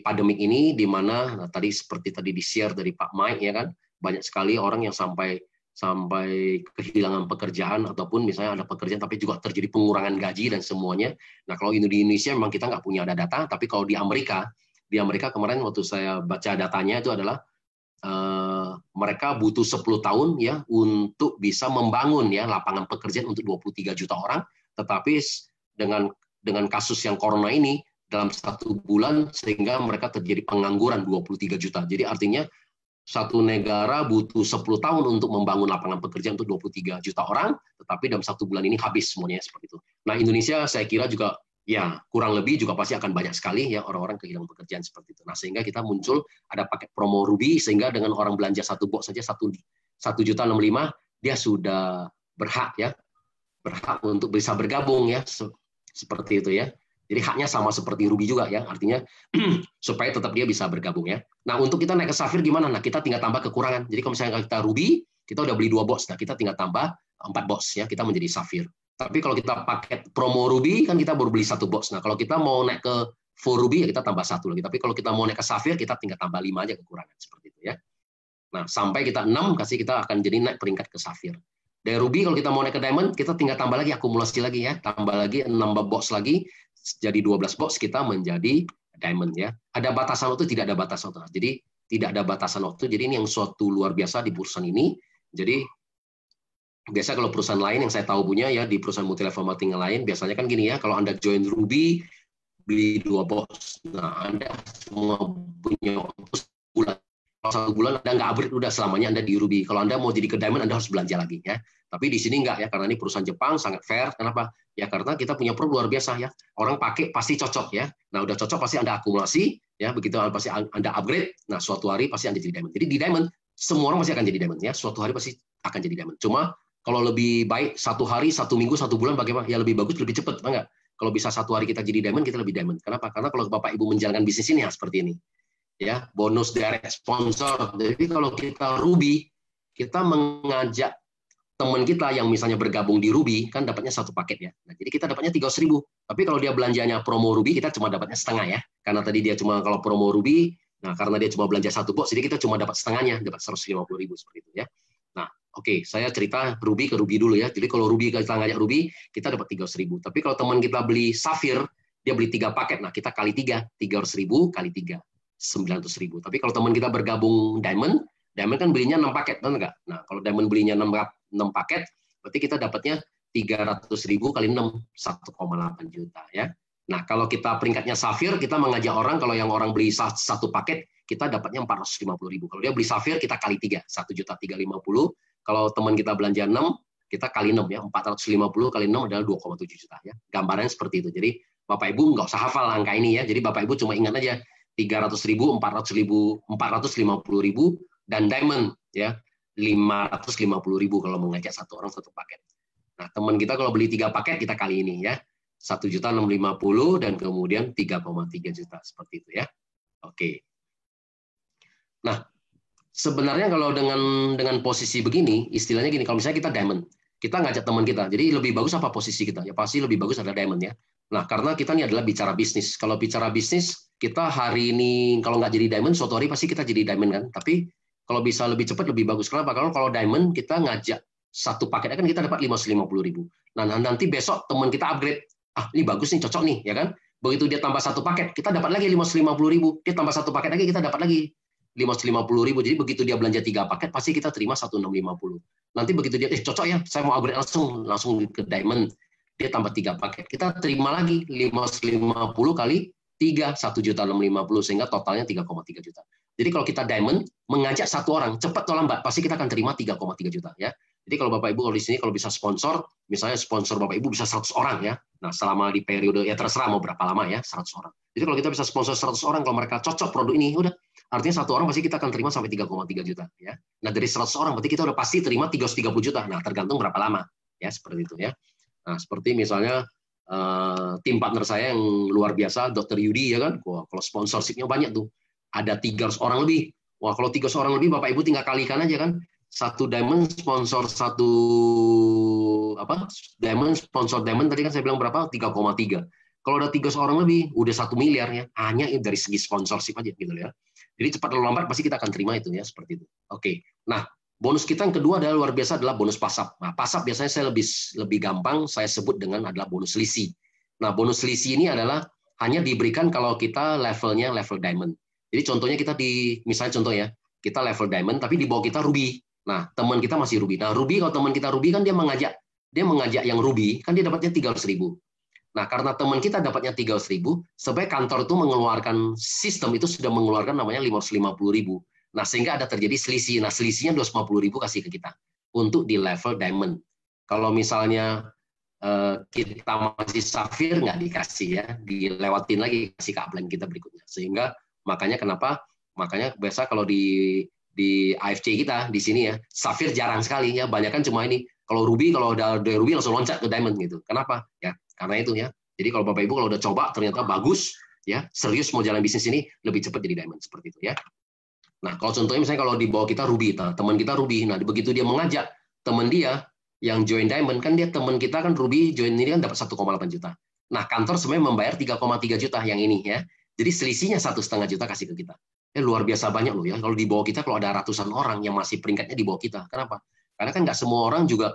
pandemik ini di mana nah, tadi seperti tadi di-share dari Pak Mike ya kan, banyak sekali orang yang sampai kehilangan pekerjaan ataupun misalnya ada pekerjaan tapi juga terjadi pengurangan gaji dan semuanya. Nah, kalau di Indonesia memang kita nggak punya data, tapi kalau di Amerika kemarin waktu saya baca datanya itu adalah mereka butuh 10 tahun ya untuk bisa membangun ya lapangan pekerjaan untuk 23 juta orang, tetapi dengan kasus yang corona ini dalam 1 bulan sehingga mereka terjadi pengangguran 23 juta. Jadi artinya satu negara butuh 10 tahun untuk membangun lapangan pekerjaan untuk 23 juta orang, tetapi dalam 1 bulan ini habis semuanya seperti itu. Nah, Indonesia saya kira juga ya kurang lebih juga pasti akan banyak sekali ya orang-orang kehilangan pekerjaan seperti itu. Nah, sehingga kita muncul ada paket promo Ruby sehingga dengan orang belanja 1 box saja 1,65 juta dia sudah berhak untuk bisa bergabung ya seperti itu ya. Jadi haknya sama seperti Ruby juga ya, artinya supaya tetap dia bisa bergabung ya. Nah, untuk kita naik ke Safir gimana? Nah, kita tinggal tambah kekurangan. Jadi kalau misalnya kita Ruby, kita udah beli 2 box, nah kita tinggal tambah 4 box ya, kita menjadi Safir. Tapi kalau kita paket promo Ruby kan kita baru beli 1 box. Nah, kalau kita mau naik ke full Ruby ya kita tambah 1 lagi. Tapi kalau kita mau naik ke Safir kita tinggal tambah 5 aja kekurangan seperti itu ya. Nah, sampai kita 6 kita akan jadi naik peringkat ke Safir. Dari Ruby kalau kita mau naik ke Diamond, kita tinggal tambah lagi akumulasi lagi ya, tambah lagi 6 box lagi. Jadi 12 box kita menjadi diamond ya. Ada batasan waktu, tidak ada batasan waktu. Jadi tidak ada batasan waktu. Jadi ini yang suatu luar biasa di perusahaan ini. Jadi biasa kalau perusahaan lain yang saya tahu punya ya di perusahaan multi level marketing lain biasanya kan gini ya, kalau Anda join Ruby beli 2 box. Nah, Anda semua punya bulan. Kalau 1 bulan Anda nggak upgrade udah selamanya Anda di Ruby. Kalau Anda mau jadi ke diamond Anda harus belanja lagi ya. Tapi di sini enggak ya, karena ini perusahaan Jepang sangat fair. Kenapa? Ya karena kita punya produk luar biasa ya. Orang pakai pasti cocok ya. Nah, udah cocok pasti Anda akumulasi ya, begitu pasti Anda upgrade. Nah, suatu hari pasti Anda jadi diamond. Jadi di diamond semua orang pasti akan jadi diamond ya. Suatu hari pasti akan jadi diamond. Cuma kalau lebih baik 1 hari, 1 minggu, 1 bulan bagaimana? Ya lebih bagus, lebih cepat, enggak? Kalau bisa 1 hari kita jadi diamond, kita lebih diamond. Kenapa? Karena kalau Bapak Ibu menjalankan bisnis ini ya seperti ini. ya, bonus direct sponsor. Jadi kalau kita Ruby, kita mengajak teman kita yang misalnya bergabung di Ruby, kan dapatnya satu paket ya. Nah, jadi kita dapatnya 300.000. Tapi kalau dia belanjanya promo Ruby, kita cuma dapatnya setengah ya. Karena tadi dia cuma kalau promo Ruby, nah karena dia cuma belanja satu box, jadi kita cuma dapat setengahnya, dapat 150.000 seperti itu ya. Nah, oke, saya cerita Ruby ke Ruby dulu ya. Jadi kalau Ruby kita ngajak Ruby, kita dapat 300.000. Tapi kalau teman kita beli Safir, dia beli 3 paket, nah kita kali 3, 300.000 kali 3, 900.000. Tapi kalau teman kita bergabung Diamond kan belinya 6 paket, benar nggak? Nah, kalau Diamond belinya 6 paket, berarti kita dapatnya 300.000 kali 6, 1,8 juta ya. Nah, kalau kita peringkatnya Safir, kita mengajak orang, kalau yang orang beli satu paket, kita dapatnya 450.000. Kalau dia beli Safir, kita kali 3, 1.350.000. Kalau teman kita belanja 6, kita kali 6 ya, 450 kali 6 adalah 2,7 juta ya. Gambarannya seperti itu. Jadi Bapak Ibu nggak usah hafal angka ini ya. Jadi Bapak Ibu cuma ingat aja 300.000, 450.000, dan Diamond ya 550.000 kalau mengajak satu orang satu paket. Nah, teman kita kalau beli 3 paket, kita kali ini ya 1.650.000 dan kemudian 3,3 juta seperti itu ya. Oke. Nah, sebenarnya kalau dengan posisi begini, istilahnya gini, kalau misalnya kita Diamond, kita ngajak teman kita, jadi lebih bagus apa posisi kita? Ya pasti lebih bagus adalah Diamond ya. Nah, karena kita ini adalah bicara bisnis. Kalau bicara bisnis, kita hari ini kalau nggak jadi Diamond, suatu hari pasti kita jadi Diamond kan. Tapi kalau bisa lebih cepat lebih bagus. Kenapa? Kalau Diamond kita ngajak satu paket kan kita dapat 550.000. Nah, nanti besok teman kita upgrade. Ah, ini bagus nih, cocok nih, ya kan? Begitu dia tambah satu paket, kita dapat lagi 550.000. Dia tambah satu paket lagi, kita dapat lagi 550.000. Jadi begitu dia belanja 3 paket, pasti kita terima 1.650. Nanti begitu dia, cocok ya, saya mau upgrade langsung ke Diamond. Dia tambah 3 paket, kita terima lagi 550 kali 3, 1.650, sehingga totalnya 3,3 juta. Jadi kalau kita Diamond, mengajak satu orang, cepat atau lambat, pasti kita akan terima 3,3 juta. Ya. Jadi kalau Bapak Ibu kalau di sini, kalau bisa sponsor, misalnya sponsor Bapak Ibu bisa 100 orang ya. Nah, selama di periode, ya terserah mau berapa lama ya, 100 orang. Jadi kalau kita bisa sponsor 100 orang, kalau mereka cocok produk ini, udah. Artinya satu orang pasti kita akan terima sampai 3,3 juta. Ya. Nah, dari 100 orang, berarti kita udah pasti terima 330 juta. Nah, tergantung berapa lama. Ya, seperti itu ya. Nah, seperti misalnya, tim partner saya yang luar biasa, Dr. Yudi ya kan, wah, kalau sponsorship-nya banyak tuh, ada 300 orang lebih. Wah, kalau 300 orang lebih, Bapak Ibu tinggal kalikan aja kan, satu Diamond sponsor satu apa? Diamond tadi kan saya bilang berapa? 3,3. Kalau ada 300 orang lebih, udah 1 miliar ya, hanya dari segi sponsorship aja gitu ya. Jadi cepat atau lambat pasti kita akan terima itu ya seperti itu. Oke, nah. Bonus kita yang kedua adalah luar biasa adalah bonus pasap. Nah, pasap biasanya saya lebih gampang saya sebut dengan adalah bonus selisih. Nah, bonus selisih ini adalah hanya diberikan kalau kita levelnya level diamond. Jadi contohnya kita misalnya contoh ya, kita level diamond tapi di bawah kita ruby. Nah, teman kita masih ruby. Nah, ruby kalau teman kita ruby kan dia mengajak yang ruby kan dia dapatnya 300.000. Nah, karena teman kita dapatnya 300.000, sebagai kantor itu mengeluarkan sistem itu sudah mengeluarkan namanya 550.000. Nah, sehingga ada terjadi selisih. Nah, selisihnya 250.000 kasih ke kita untuk di level diamond. Kalau misalnya kita masih safir, nggak dikasih ya, dilewatin lagi, kasih ke upline kita berikutnya. Sehingga makanya biasa kalau di AFC kita di sini ya, safir jarang sekali ya, banyak kan cuma ini. Kalau ruby, kalau udah ruby langsung loncat ke diamond gitu. Kenapa? Ya, karena itu ya. Jadi kalau Bapak Ibu kalau udah coba ternyata bagus, ya serius mau jalan bisnis ini, lebih cepat jadi diamond seperti itu ya. Nah, kalau contohnya misalnya kalau di bawah kita ruby, teman kita ruby, nah begitu dia mengajak teman dia yang join diamond, kan dia teman kita kan ruby join ini kan dapat 1,8 juta. Nah, kantor sebenarnya membayar 3,3 juta yang ini ya. Jadi selisihnya 1,5 juta kasih ke kita. Luar biasa banyak loh ya. Kalau di bawah kita kalau ada ratusan orang yang masih peringkatnya di bawah kita. Kenapa? Karena kan nggak semua orang juga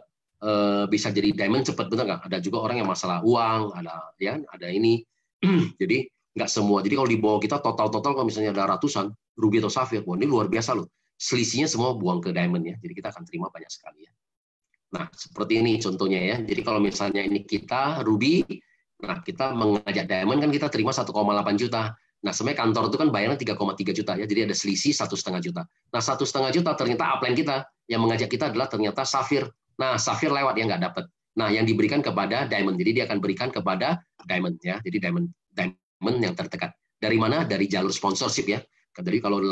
bisa jadi diamond cepat, benar nggak? Ada juga orang yang masalah uang, ada ini. Jadi nggak semua. Jadi kalau di bawah kita total kalau misalnya ada ratusan ruby atau safir, wah ini luar biasa loh. Selisihnya semua buang ke diamond ya. Jadi kita akan terima banyak sekali ya. Nah, seperti ini contohnya ya. Jadi kalau misalnya ini kita ruby, nah kita mengajak diamond kan kita terima 1,8 juta. Nah, sebenarnya kantor itu kan bayarnya 3,3 juta ya. Jadi ada selisih 1,5 juta. Nah, 1,5 juta ternyata upline kita yang mengajak kita adalah ternyata safir. Nah, safir lewat ya nggak dapat. Nah, yang diberikan kepada diamond. Jadi dia akan berikan kepada diamond ya. Jadi diamond yang terdekat. Dari mana? Dari jalur sponsorship ya. Jadi kalau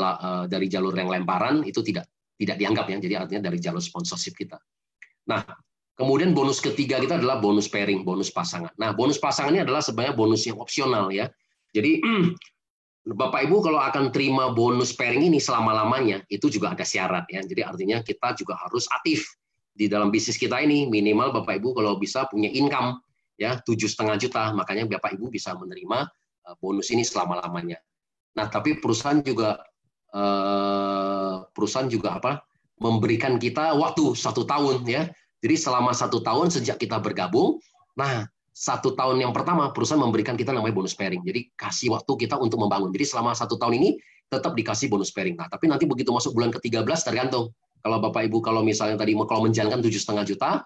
dari jalur yang lemparan itu tidak dianggap ya. Jadi artinya dari jalur sponsorship kita. Nah, kemudian bonus ketiga kita adalah bonus pairing, bonus pasangan. Nah, bonus pasangan ini adalah sebenarnya bonus yang opsional ya. Jadi Bapak Ibu kalau akan terima bonus pairing ini selama-lamanya, itu juga ada syarat ya. Jadi artinya kita juga harus aktif di dalam bisnis kita ini. Minimal Bapak Ibu kalau bisa punya income ya 7,5 juta, makanya Bapak Ibu bisa menerima bonus ini selama-lamanya. Nah, tapi perusahaan juga apa? Memberikan kita waktu 1 tahun ya. Jadi selama 1 tahun sejak kita bergabung, nah 1 tahun yang pertama perusahaan memberikan kita namanya bonus pairing. Jadi kasih waktu kita untuk membangun. Jadi selama 1 tahun ini tetap dikasih bonus pairing. Nah, tapi nanti begitu masuk bulan ke-13 tergantung. Kalau Bapak Ibu kalau misalnya tadi kalau menjalankan 7,5 juta,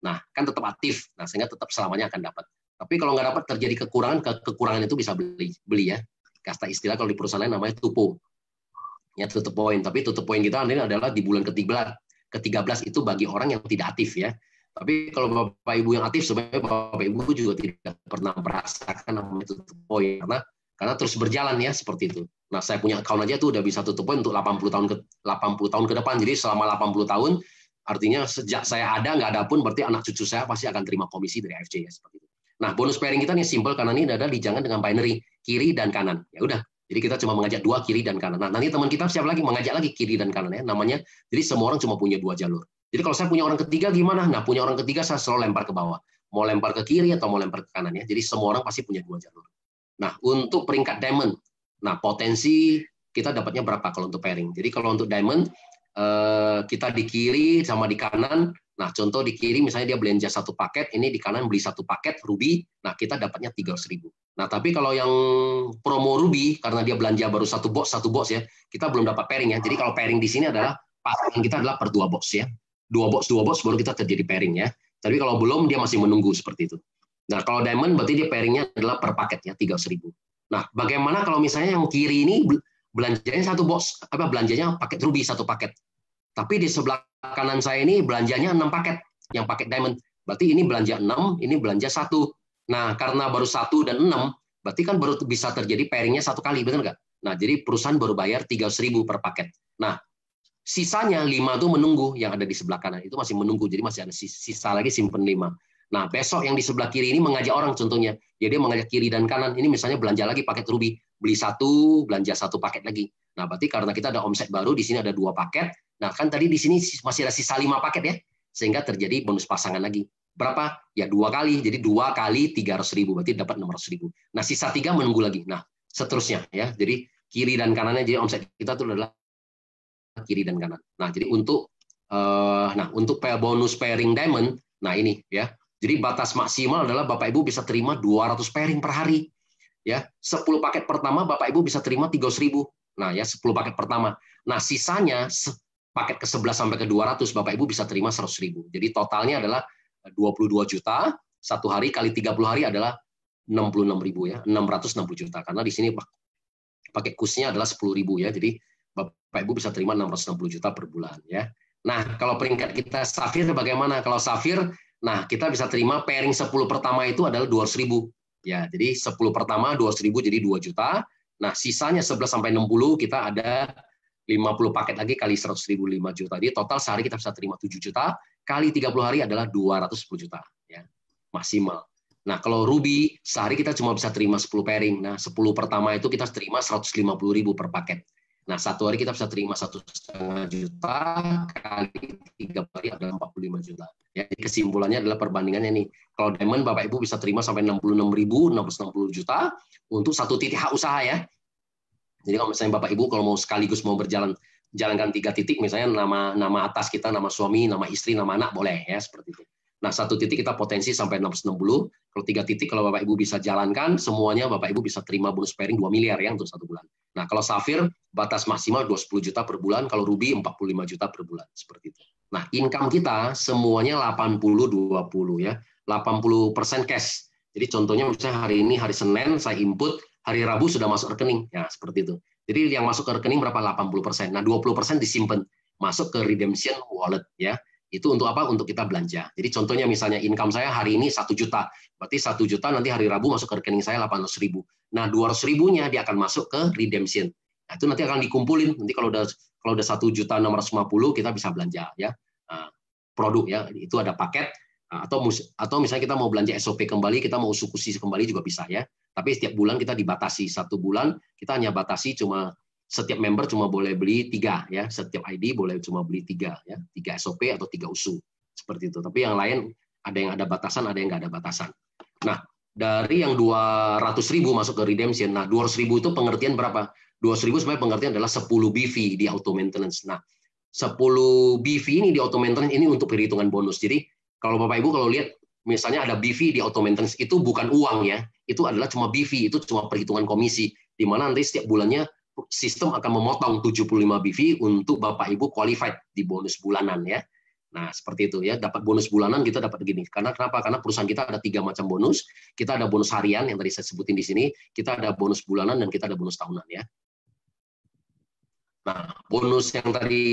nah kan tetap aktif. Nah, sehingga tetap selamanya akan dapat. Tapi kalau nggak dapat terjadi kekurangan itu bisa beli ya. Kasta istilah kalau di perusahaan lain namanya tupo. Ya, tutup poin. Tapi tutup poin kita ini adalah di bulan ke-13 itu bagi orang yang tidak aktif ya. Tapi kalau Bapak Ibu yang aktif, sebenarnya Bapak Ibu juga tidak pernah merasakan namanya tutup poin karena terus berjalan ya seperti itu. Nah, saya punya account aja tuh udah bisa tutup poin untuk 80 tahun ke depan. Jadi selama 80 tahun artinya sejak saya ada nggak ada pun berarti anak cucu saya pasti akan terima komisi dari AFC ya seperti itu. Nah, bonus pairing kita nih simple karena ini ada dijangan dengan binary kiri dan kanan. Ya udah. Jadi kita cuma mengajak 2 kiri dan kanan. Nah, nanti teman kita siap lagi mengajak lagi kiri dan kanan ya namanya. Jadi semua orang cuma punya 2 jalur. Jadi kalau saya punya orang ketiga gimana? Nah, punya orang ketiga saya selalu lempar ke bawah. Mau lempar ke kiri atau mau lempar ke kanan ya. Jadi semua orang pasti punya 2 jalur. Nah, untuk peringkat diamond, nah potensi kita dapatnya berapa kalau untuk pairing? Jadi kalau untuk diamond, kita di kiri sama di kanan. Nah, contoh di kiri misalnya dia belanja 1 paket, ini di kanan beli 1 paket ruby, nah kita dapatnya 300.000. Nah, tapi kalau yang promo ruby, karena dia belanja baru 1 box ya, kita belum dapat pairing ya. Jadi kalau pairing di sini adalah pasangan kita adalah per 2 box ya. 2 box baru kita terjadi pairing ya. Tapi kalau belum dia masih menunggu seperti itu. Nah, kalau diamond berarti dia pairingnya adalah per paket ya 300.000. Nah, bagaimana kalau misalnya yang kiri ini belanjanya 1 box, belanjanya paket ruby 1 paket. Tapi di sebelah kanan saya ini belanjanya 6 paket yang paket diamond. Berarti ini belanja 6, ini belanja 1. Nah, karena baru 1 dan 6, berarti kan baru bisa terjadi pairingnya 1 kali, benar nggak? Nah, jadi perusahaan baru bayar 300.000 per paket. Nah, sisanya 5 itu menunggu yang ada di sebelah kanan. Itu masih menunggu, jadi masih ada sisa lagi simpen 5. Nah, besok yang di sebelah kiri ini mengajak orang contohnya. Ya, dia mengajak kiri dan kanan. Ini misalnya belanja lagi paket ruby. Beli 1, belanja 1 paket lagi. Nah, berarti karena kita ada omset baru, di sini ada 2 paket. Nah, kan tadi di sini masih ada sisa 5 paket ya. Sehingga terjadi bonus pasangan lagi. Berapa? Ya 2 kali. Jadi 2 kali 300.000. Berarti dapat 600.000. Nah, sisa 3 menunggu lagi. Nah, seterusnya ya. Jadi kiri dan kanannya, jadi omset kita itu adalah kiri dan kanan. Nah, jadi untuk bonus pairing diamond, nah ini ya. Jadi batas maksimal adalah Bapak Ibu bisa terima 200 pairing per hari. Ya, 10 paket pertama Bapak Ibu bisa terima 300.000. Nah, ya 10 paket pertama. Nah, sisanya paket ke-11 sampai ke-200 Bapak Ibu bisa terima 100.000. Jadi totalnya adalah 22 juta, 1 hari kali 30 hari adalah 66.000 ya, 660 juta. Karena di sini pakai kusnya adalah 10.000 ya. Jadi Bapak Ibu bisa terima 660 juta per bulan ya. Nah, kalau peringkat kita Safir bagaimana? Kalau Safir, nah kita bisa terima pairing 10 pertama itu adalah 200.000. Ya, jadi 10 pertama 200.000 jadi 2 juta. Nah, sisanya 11 sampai 60 kita ada 50 paket lagi kali 100.000 5 juta. Jadi total sehari kita bisa terima 7 juta kali 30 hari adalah 210 juta ya. Maksimal. Nah, kalau Ruby sehari kita cuma bisa terima 10 pairing. Nah, 10 pertama itu kita terima 150.000 per paket. Nah, 1 hari kita bisa terima 1,5 juta kali 3 hari adalah 45 juta. Ya, jadi kesimpulannya adalah perbandingannya nih. Kalau diamond Bapak Ibu bisa terima sampai 66.000, 660 juta untuk 1 titik hak usaha ya. Jadi kalau misalnya Bapak Ibu kalau mau sekaligus mau jalankan 3 titik, misalnya nama atas kita, nama suami, nama istri, nama anak boleh ya seperti itu. Nah, 1 titik kita potensi sampai 660. Kalau 3 titik kalau Bapak Ibu bisa jalankan, semuanya Bapak Ibu bisa terima bonus pairing 2 miliar ya untuk 1 bulan. Nah, kalau Safir batas maksimal 20 juta per bulan, kalau Ruby 45 juta per bulan seperti itu. Nah, income kita semuanya 80-20 ya. 80% cash. Jadi contohnya misalnya hari ini hari Senin saya input, hari Rabu sudah masuk rekening. Ya, seperti itu. Jadi yang masuk ke rekening berapa? 80%. Nah, 20% disimpan masuk ke redemption wallet ya. Itu untuk apa? Untuk kita belanja. Jadi contohnya misalnya income saya hari ini 1 juta. Berarti 1 juta nanti hari Rabu masuk ke rekening saya 800.000. Nah, 200.000-nya dia akan masuk ke redemption. Nah, itu nanti akan dikumpulin. Nanti kalau udah 1.650.000 kita bisa belanja ya. Produk ya. Itu ada paket atau misalnya kita mau belanja SOP kembali, kita mau sukusi kembali juga bisa ya. Tapi setiap bulan kita dibatasi. 1 bulan kita hanya batasi cuma setiap member cuma boleh beli 3 ya. Setiap ID boleh cuma beli 3 ya. 3 SOP atau 3 USU. Seperti itu. Tapi yang lain ada yang ada batasan, ada yang nggak ada batasan. Nah, dari yang 200.000 masuk ke redemption. Nah, 200.000 itu pengertian berapa? 200.000 sebenarnya pengertian adalah 10 BV di auto maintenance. Nah, 10 BV ini di auto maintenance ini untuk perhitungan bonus. Jadi, kalau Bapak Ibu kalau lihat misalnya ada BV di auto maintenance itu bukan uang ya. Itu adalah cuma BV, itu cuma perhitungan komisi di mana nanti setiap bulannya sistem akan memotong 75 BV untuk Bapak Ibu qualified di bonus bulanan ya. Nah, seperti itu ya, dapat bonus bulanan kita dapat gini. Karena kenapa? Karena perusahaan kita ada 3 macam bonus. Kita ada bonus harian yang tadi saya sebutin di sini, kita ada bonus bulanan dan kita ada bonus tahunan ya. Nah, bonus yang tadi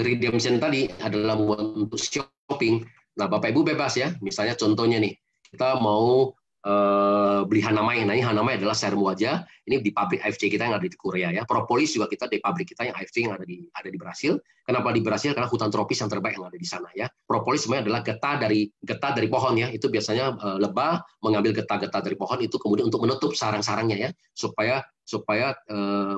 redemption tadi adalah untuk shopping. Nah, Bapak Ibu bebas ya. Misalnya contohnya nih, kita mau beli Hanamai. Nah, ini Hanamai adalah serum wajah. Ini di pabrik AFC kita yang ada di Korea ya. Propolis juga kita di pabrik kita yang AFC yang ada di Brasil. Kenapa di Brasil? Karena hutan tropis yang terbaik yang ada di sana ya. Propolis sebenarnya adalah getah dari pohon ya. Itu biasanya lebah mengambil getah-getah dari pohon itu kemudian untuk menutup sarang-sarangnya ya, supaya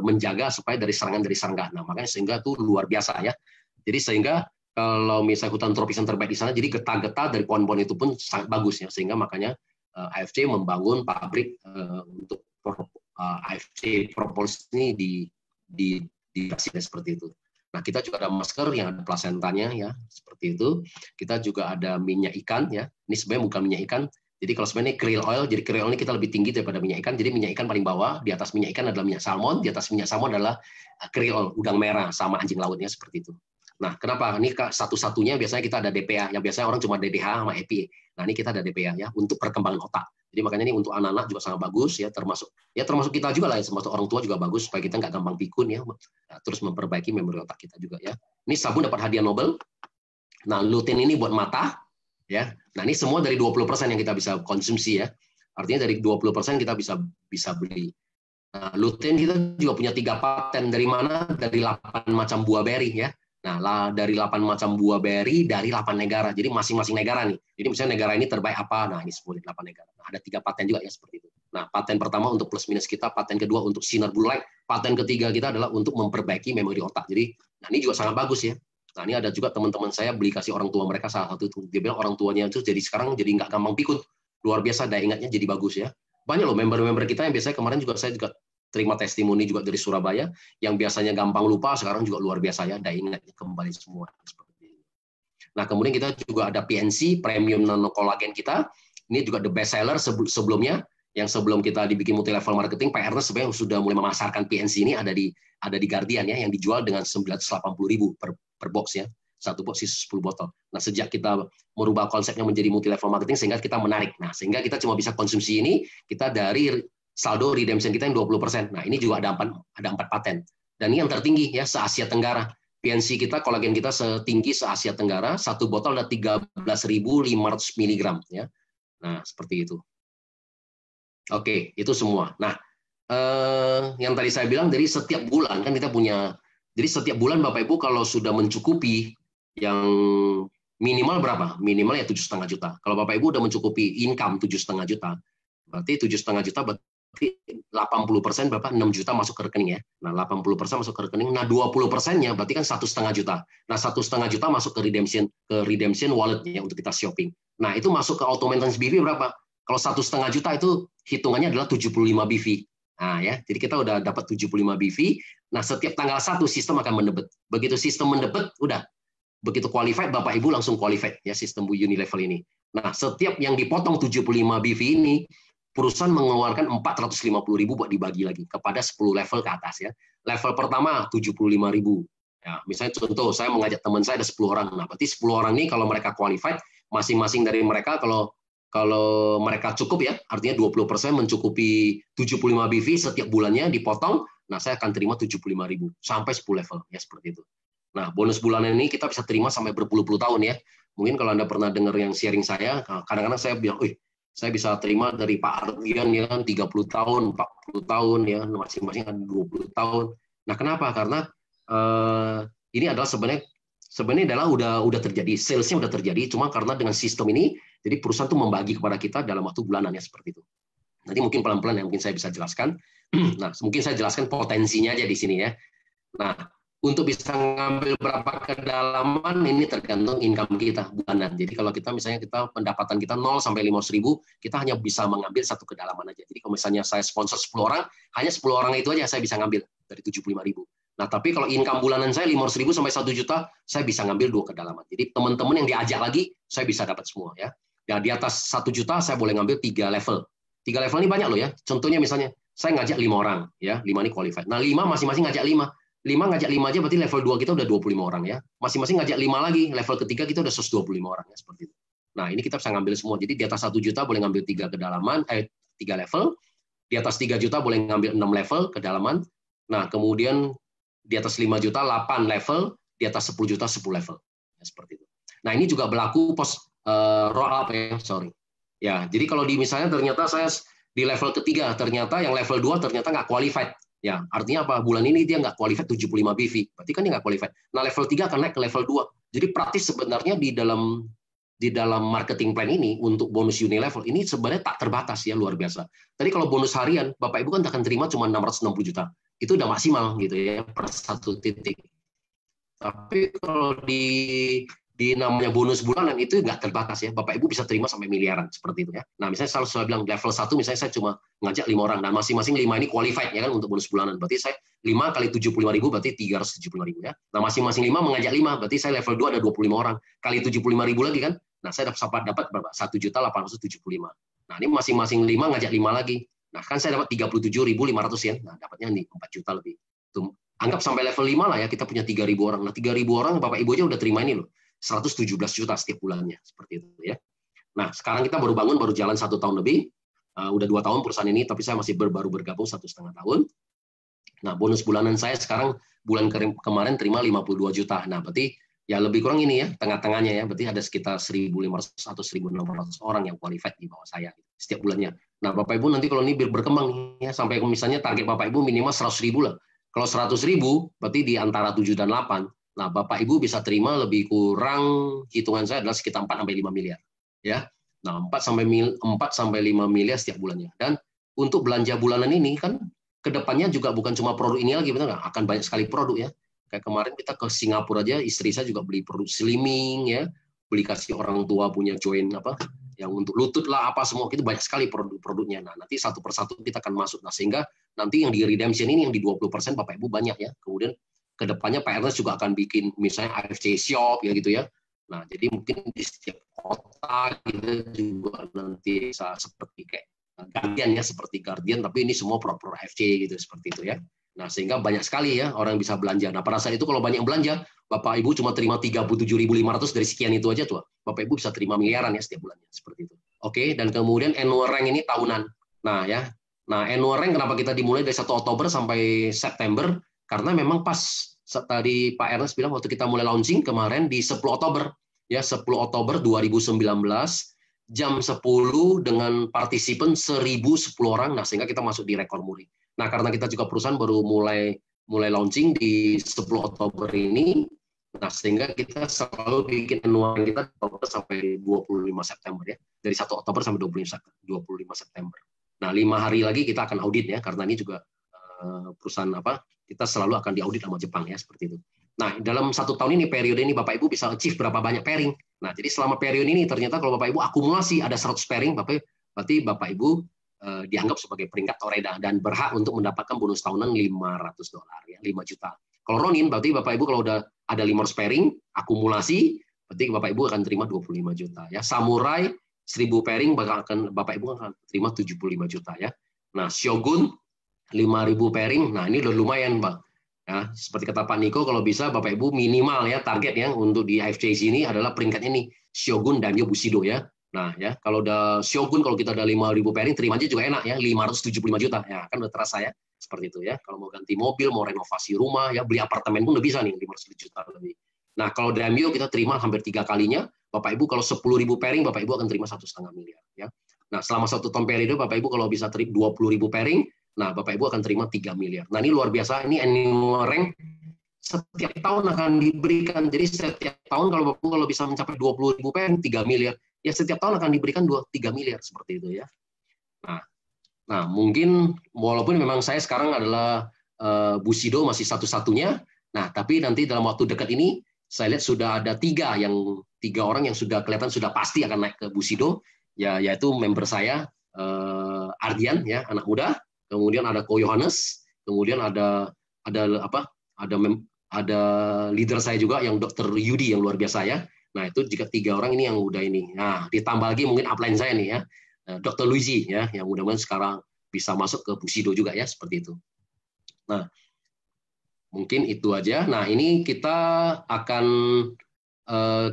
menjaga supaya dari serangga. Nah, makanya sehingga itu luar biasa ya. Jadi sehingga kalau misalnya hutan tropis yang terbaik di sana, jadi getah-getah dari pohon-pohon itu pun sangat bagus ya. Sehingga makanya AFC membangun pabrik untuk AFC Propolis ini di Brasil seperti itu. Nah, kita juga ada masker yang ada plasentanya ya, seperti itu. Kita juga ada minyak ikan ya. Ini sebenarnya bukan minyak ikan. Jadi kalau sebenarnya krill oil, jadi krill oil ini kita lebih tinggi daripada minyak ikan. Jadi minyak ikan paling bawah, di atas minyak ikan adalah minyak salmon, di atas minyak salmon adalah krill oil, udang merah sama anjing lautnya seperti itu. Nah, kenapa? Ini satu-satunya biasanya kita ada DPA, yang biasanya orang cuma DDH sama EPA. Nah, ini kita ada DPA ya untuk perkembangan otak. Jadi makanya ini untuk anak-anak juga sangat bagus ya, termasuk kita juga lah ya, termasuk orang tua juga bagus supaya kita nggak gampang pikun ya. Nah, terus memperbaiki memori otak kita juga ya. Ini sabun dapat hadiah Nobel. Nah, lutein ini buat mata ya. Nah, ini semua dari 20% yang kita bisa konsumsi ya. Artinya dari 20% kita bisa beli. Nah, lutein kita juga punya 3 paten. Dari mana? Dari 8 macam buah beri ya. Nah, dari 8 macam buah beri dari 8 negara. Jadi masing-masing negara nih. Jadi misalnya negara ini terbaik apa? Nah, ini 10 8 negara. Nah, ada 3 paten juga ya seperti itu. Nah, paten pertama untuk plus minus kita, paten kedua untuk sinar blue light, paten ketiga kita adalah untuk memperbaiki memori otak. Jadi, nah ini juga sangat bagus ya. Nah, ini ada juga teman-teman saya beli kasih orang tua mereka salah satu itu. Dia bilang orang tuanya itu jadi sekarang jadi nggak gampang pikun. Luar biasa daya ingatnya jadi bagus ya. Banyak loh member-member kita yang biasanya kemarin juga saya juga terima testimoni juga dari Surabaya, yang biasanya gampang lupa, sekarang juga luar biasa ya, daya ingatnya kembali semua. Seperti ini. Nah, kemudian kita juga ada PNC, Premium Nano Collagen kita, ini juga the best seller sebelumnya, yang sebelum kita dibikin multi level marketing, Pak Ernest sebenarnya sudah mulai memasarkan PNC ini ada di Guardian ya, yang dijual dengan 980.000 per box ya, satu box isi 10 botol. Nah, sejak kita merubah konsepnya menjadi multi level marketing, sehingga kita menarik. Nah, sehingga kita cuma bisa konsumsi ini, kita dari saldo redemption kita yang 20%. Nah, ini juga ada 4 paten. Dan ini yang tertinggi ya se-Asia Tenggara. PNC kita, kolagen kita setinggi se-Asia Tenggara, satu botol ada 13.500 mg ya. Nah, seperti itu. Oke, itu semua. Nah, yang tadi saya bilang dari setiap bulan kan kita punya, jadi setiap bulan Bapak Ibu kalau sudah mencukupi yang minimal berapa? Minimal ya 7,5 juta. Kalau Bapak Ibu udah mencukupi income 7,5 juta, berarti 7,5 juta berarti 80% berapa? 6 juta masuk ke rekening ya. Nah, 80% masuk ke rekening. Nah, 20%-nya berarti kan 1,5 juta. Nah, 1,5 juta masuk ke redemption wallet-nya untuk kita shopping. Nah, itu masuk ke auto maintenance BV berapa? Kalau 1,5 juta itu hitungannya adalah 75 BV. Nah, ya. Jadi kita udah dapat 75 BV. Nah, setiap tanggal 1 sistem akan mendebet. Begitu sistem mendebet, udah. Begitu qualified, Bapak Ibu langsung qualified ya sistem Unilevel ini. Nah, setiap yang dipotong 75 BV ini, perusahaan mengeluarkan 450.000 buat dibagi lagi kepada 10 level ke atas ya. Level pertama 75.000. Ya, misalnya contoh saya mengajak teman saya ada 10 orang. Nah, berarti 10 orang ini kalau mereka qualified, masing-masing dari mereka kalau mereka cukup ya, artinya 20% mencukupi 75 BV setiap bulannya dipotong, nah saya akan terima 75.000 sampai 10 level ya seperti itu. Nah, bonus bulanan ini kita bisa terima sampai berpuluh-puluh tahun ya. Mungkin kalau Anda pernah dengar yang sharing saya, kadang-kadang saya bilang, saya bisa terima dari Pak Ardian ya kan 30 tahun, 40 tahun ya, masing-masing ada 20 tahun. Nah, kenapa? Karena ini adalah sebenarnya adalah udah terjadi, salesnya udah terjadi, cuma karena dengan sistem ini, jadi perusahaan tuh membagi kepada kita dalam waktu bulanan ya seperti itu. Nanti mungkin pelan-pelan yang mungkin saya bisa jelaskan. Nah, mungkin saya jelaskan potensinya aja di sini ya. Nah, untuk bisa ngambil berapa kedalaman ini tergantung income kita bulanan. Jadi kalau kita misalnya pendapatan kita 0 sampai 500.000, kita hanya bisa mengambil satu kedalaman aja. Jadi kalau misalnya saya sponsor 10 orang, hanya 10 orang itu aja saya bisa ngambil dari 75.000. Nah, tapi kalau income bulanan saya 500.000 sampai 1 juta, saya bisa ngambil 2 kedalaman. Jadi teman-teman yang diajak lagi, saya bisa dapat semua ya. Dan di atas 1 juta saya boleh ngambil 3 level. 3 level ini banyak loh ya. Contohnya misalnya saya ngajak 5 orang ya, 5 ini qualified. Nah, 5 masing-masing ngajak 5. 5 ngajak 5 aja berarti level 2 kita udah 25 orang ya. Masing-masing ngajak 5 lagi, level ketiga kita udah 125 orang ya, seperti itu. Nah, ini kita bisa ngambil semua. Jadi di atas 1 juta boleh ngambil 3 kedalaman, 3 level. Di atas 3 juta boleh ngambil 6 level kedalaman. Nah, kemudian di atas 5 juta 8 level, di atas 10 juta 10 level. Ya, seperti itu. Nah, ini juga berlaku roll up ya, sorry. Ya, jadi kalau misalnya ternyata saya di level ketiga, ternyata yang level 2 ternyata nggak qualified. Ya, artinya apa? Bulan ini dia nggak qualified 75 BV. Berarti kan dia nggak qualified. Nah, level 3 akan naik ke level 2. Jadi praktis sebenarnya di dalam marketing plan ini untuk bonus unilevel ini sebenarnya tak terbatas ya, luar biasa. Tadi kalau bonus harian, Bapak Ibu kan akan terima cuma 660 juta. Itu udah maksimal gitu ya per satu titik. Tapi kalau di namanya bonus bulanan itu nggak terbatas ya. Bapak Ibu bisa terima sampai miliaran seperti itu ya. Nah, misalnya selalu saya bilang level 1 misalnya saya cuma ngajak 5 orang dan masing-masing 5 ini qualified ya kan untuk bonus bulanan. Berarti saya 5 kali 75.000 berarti 375.000 ya. Nah, masing-masing 5 mengajak 5 berarti saya level 2 ada 25 orang. Kali 75.000 lagi kan. Nah, saya dapat berapa? 1.875. Nah, ini masing-masing 5 ngajak 5 lagi. Nah, kan saya dapat 37.500 ya. Nah, dapatnya nih 4 juta lebih. Tuh, anggap sampai level 5 lah ya, kita punya 3.000 orang. Nah, 3.000 orang Bapak Ibu aja udah terima ini loh. 117 juta setiap bulannya seperti itu ya. Nah, sekarang kita baru bangun, baru jalan 1 tahun lebih, udah 2 tahun perusahaan ini, tapi saya masih baru bergabung 1,5 tahun. Nah, bonus bulanan saya sekarang bulan kemarin terima 52 juta. Nah, berarti ya lebih kurang ini ya, tengah-tengahnya ya, berarti ada sekitar 1.500 atau 1.600 orang yang qualified di bawah saya setiap bulannya. Nah, Bapak Ibu nanti kalau ini berkembang ya, sampai misalnya target Bapak Ibu minimal 100.000 lah. Kalau 100.000 berarti di antara 7 dan 8. Nah, Bapak Ibu bisa terima lebih kurang, hitungan saya adalah sekitar 4 sampai 5 miliar. Ya. Nah, 4 sampai 5 miliar setiap bulannya. Dan untuk belanja bulanan ini kan kedepannya juga bukan cuma produk ini lagi, benar nggak? Akan banyak sekali produk ya. Kayak kemarin kita ke Singapura aja, istri saya juga beli produk slimming ya, beli kasih orang tua punya join apa, yang untuk lutut lah apa semua, itu banyak sekali produk-produknya. Nah, nanti satu persatu kita akan masuk. Nah, sehingga nanti yang di redemption ini yang di 20% Bapak Ibu banyak ya. Kemudian kedepannya Pak Ernest juga akan bikin misalnya AFC shop ya gitu ya. Nah, jadi mungkin di setiap kota gitu juga nanti bisa seperti kayak Guardian ya, seperti Guardian, tapi ini semua produk AFC gitu seperti itu ya. Nah, sehingga banyak sekali ya orang yang bisa belanja. Nah, pada saat itu kalau banyak yang belanja, Bapak Ibu cuma terima 37.500 dari sekian itu aja tuh. Bapak Ibu bisa terima miliaran ya setiap bulannya seperti itu. Oke, dan kemudian annual rank ini tahunan. Nah, ya. Nah, annual rank kenapa kita dimulai dari 1 Oktober sampai September? Karena memang pas tadi Pak Ernest bilang waktu kita mulai launching kemarin di 10 Oktober ya, 10 Oktober 2019 jam 10 dengan partisipan 1.010 orang. Nah, sehingga kita masuk di rekor muri. Nah, karena kita juga perusahaan baru mulai launching di 10 Oktober ini, nah sehingga kita selalu bikin annual kita sampai 25 September ya. Dari 1 Oktober sampai 25 September. Nah, 5 hari lagi kita akan audit ya, karena ini juga perusahaan apa, kita selalu akan diaudit sama Jepang ya, seperti itu. Nah, dalam 1 tahun ini, periode ini Bapak Ibu bisa achieve berapa banyak pairing. Nah, jadi selama periode ini ternyata kalau Bapak Ibu akumulasi ada 100 pairing, berarti Bapak Ibu dianggap sebagai peringkat Toreda dan berhak untuk mendapatkan bonus tahunan $500 ya, 5 juta. Kalau Ronin berarti Bapak Ibu kalau udah ada 500 pairing akumulasi, berarti Bapak Ibu akan terima 25 juta ya. Samurai 1.000 pairing Bapak Ibu akan terima 75 juta ya. Nah, Shogun 5.000 pairing, nah ini udah lumayan, Pak. Ya, seperti kata Pak Niko, kalau bisa Bapak Ibu minimal ya target ya untuk di AFC ini adalah peringkatnya nih Shogun Daimyo Bushido ya. Nah ya, kalau udah Shogun, kalau kita ada 5.000 pairing, terima aja juga enak ya, 575 juta ya, kan udah terasa ya, seperti itu ya. Kalau mau ganti mobil, mau renovasi rumah ya, beli apartemen pun udah bisa nih 500 juta lebih. Nah, kalau Daimyo kita terima hampir 3 kalinya. Bapak Ibu kalau 10.000 pairing, Bapak Ibu akan terima 1,5 miliar ya. Nah, selama 1 tahun periode Bapak Ibu kalau bisa terima 20.000 pairing, nah Bapak Ibu akan terima 3 miliar. Nah, ini luar biasa, ini annual rank setiap tahun akan diberikan. Jadi setiap tahun kalau Bapak Ibu kalau bisa mencapai 20.000 pairing 3 miliar. Ya setiap tahun akan diberikan 3 miliar seperti itu ya. Nah, Nah, mungkin walaupun memang saya sekarang adalah Bushido masih satu-satunya, nah tapi nanti dalam waktu dekat ini saya lihat sudah ada tiga orang yang sudah kelihatan sudah pasti akan naik ke Bushido, ya yaitu member saya Ardian ya anak muda, kemudian ada Ko Yohanes, kemudian ada leader saya juga yang Dr. Yudi yang luar biasa ya. Nah itu jika tiga orang ini yang udah ini. Nah ditambah lagi mungkin upline saya nih ya. Dr. Luigi ya, yang mudah-mudahan sekarang bisa masuk ke Bushido juga ya, seperti itu. Nah, mungkin itu aja. Nah, ini kita akan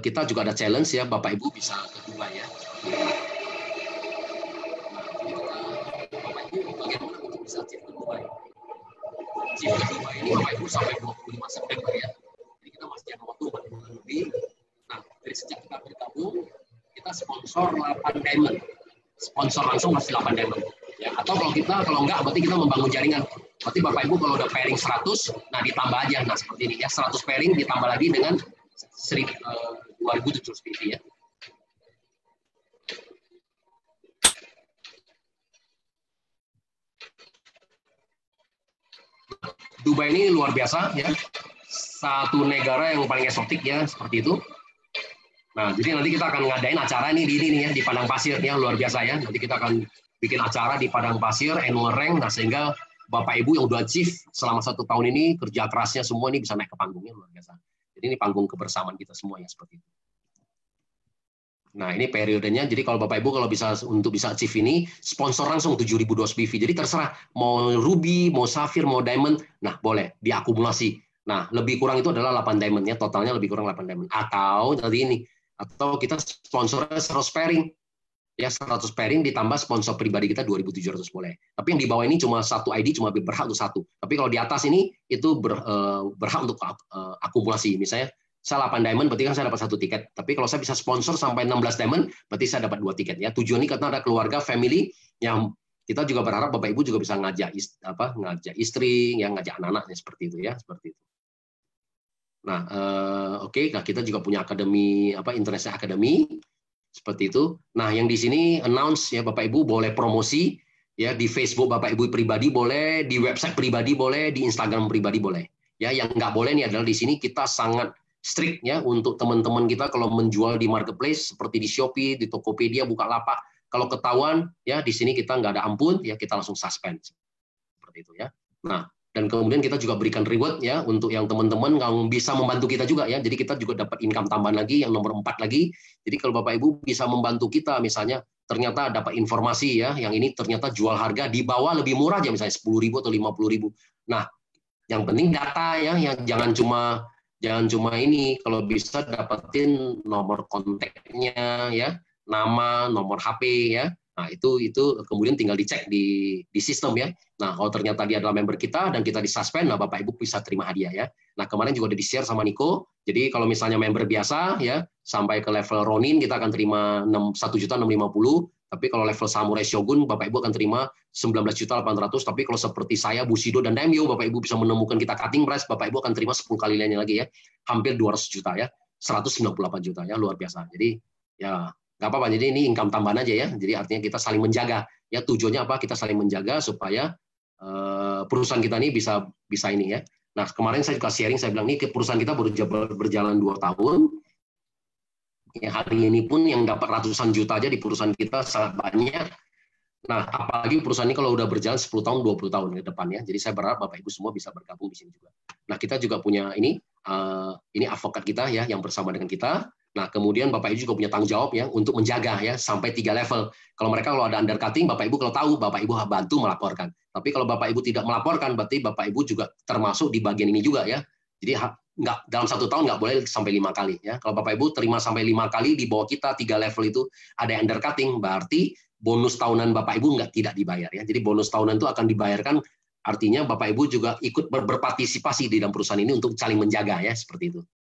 kita juga ada challenge ya, Bapak Ibu bisa ke Dubai ya. Bapak Ibu bagaimana untuk bisa chief ke Dubai? Chief ke Dubai ini Bapak Ibu sampai 25 September ya. Jadi kita masih ada waktu 4 bulan lebih. Nah, dari sejak kita bergabung, kita sponsor 8 diamond. Sponsor langsung masih 8 diamond. Ya, atau kalau enggak, berarti kita membangun jaringan. Berarti Bapak Ibu kalau udah pairing 100, nah ditambah aja. Nah seperti ini ya, 100 pairing ditambah lagi dengan 2.700 PV ya. Dubai ini luar biasa ya. Satu negara yang paling eksotik ya, seperti itu. Nah, jadi nanti kita akan ngadain acara ini di ini ya, di Padang Pasir ya, luar biasa ya. Nanti kita akan bikin acara di Padang Pasir, annual rank, nah sehingga Bapak Ibu yang udah chief selama 1 tahun ini, kerja kerasnya semua ini bisa naik ke panggungnya, luar biasa. Jadi ini panggung kebersamaan kita semua ya, seperti itu. Nah, ini periodenya, jadi kalau Bapak Ibu kalau bisa untuk bisa chief ini, sponsor langsung 7.200 PV. Jadi terserah, mau ruby, mau safir, mau diamond, nah boleh, diakumulasi. Nah, lebih kurang itu adalah 8 diamond ya, totalnya lebih kurang 8 diamond. Atau tadi ini, atau kita sponsornya 100 pairing ya, 100 pairing ditambah sponsor pribadi kita 2.700 boleh. Tapi yang di bawah ini cuma satu ID, cuma berhak untuk satu. Tapi kalau di atas ini itu berhak untuk akumulasi. Misalnya saya 8 diamond berarti kan saya dapat 1 tiket. Tapi kalau saya bisa sponsor sampai 16 diamond berarti saya dapat 2 tiket ya. Tujuan ini karena ada keluarga family yang kita juga berharap Bapak Ibu juga bisa ngajak istri, yang ngajak anak-anaknya seperti itu ya, seperti itu. Nah, oke, nah kita juga punya akademi International Academy seperti itu. Nah, yang di sini announce ya Bapak Ibu boleh promosi ya di Facebook Bapak Ibu pribadi boleh, di website pribadi boleh, di Instagram pribadi boleh. Ya, yang nggak boleh nih adalah di sini kita sangat strict ya untuk teman-teman kita kalau menjual di marketplace seperti di Shopee, di Tokopedia, Bukalapak, kalau ketahuan ya di sini kita nggak ada ampun ya kita langsung suspend seperti itu ya. Nah, dan kemudian kita juga berikan reward ya untuk yang teman-teman yang bisa membantu kita juga ya. Jadi kita juga dapat income tambahan lagi yang nomor 4 lagi. Jadi kalau Bapak Ibu bisa membantu kita misalnya ternyata dapat informasi ya, yang ini ternyata jual harga di bawah lebih murah aja misalnya 10.000 atau 50.000. Nah, yang penting data ya, yang jangan cuma ini, kalau bisa dapetin nomor kontaknya ya, nama, nomor HP ya. Nah, itu kemudian tinggal dicek di sistem ya. Nah, kalau ternyata dia adalah member kita dan kita disuspend, nah Bapak Ibu bisa terima hadiah ya. Nah, kemarin juga udah di-share sama Niko. Jadi kalau misalnya member biasa ya, sampai ke level Ronin kita akan terima 1.650.000. Tapi kalau level Samurai Shogun, Bapak Ibu akan terima 19.800.000. Tapi kalau seperti saya, Bushido dan Daimyo, Bapak Ibu bisa menemukan kita cutting price, Bapak Ibu akan terima 10 kali lainnya lagi ya. Hampir 200 juta ya. 198 juta ya, luar biasa. Jadi ya nggak apa-apa, jadi ini income tambahan aja ya. Jadi artinya kita saling menjaga. Ya tujuannya apa? Kita saling menjaga supaya perusahaan kita ini bisa ini ya. Nah kemarin saya juga sharing, saya bilang ini perusahaan kita baru berjalan 2 tahun. Ya, hari ini pun yang dapat ratusan juta aja di perusahaan kita sangat banyak. Nah apalagi perusahaan ini kalau udah berjalan 10 tahun, 20 tahun ke depan ya. Jadi saya berharap Bapak Ibu semua bisa bergabung di sini juga. Nah kita juga punya ini advokat kita ya yang bersama dengan kita. Nah, kemudian Bapak Ibu juga punya tanggung jawab ya untuk menjaga ya sampai 3 level. Kalau mereka kalau ada undercutting, Bapak Ibu kalau tahu, Bapak Ibu bantu melaporkan. Tapi kalau Bapak Ibu tidak melaporkan, berarti Bapak Ibu juga termasuk di bagian ini juga ya. Jadi nggak dalam 1 tahun nggak boleh sampai 5 kali ya. Kalau Bapak Ibu terima sampai 5 kali di bawah kita 3 level itu ada undercutting, berarti bonus tahunan Bapak Ibu tidak dibayar ya. Jadi bonus tahunan itu akan dibayarkan, artinya Bapak Ibu juga ikut berpartisipasi di dalam perusahaan ini untuk saling menjaga ya seperti itu.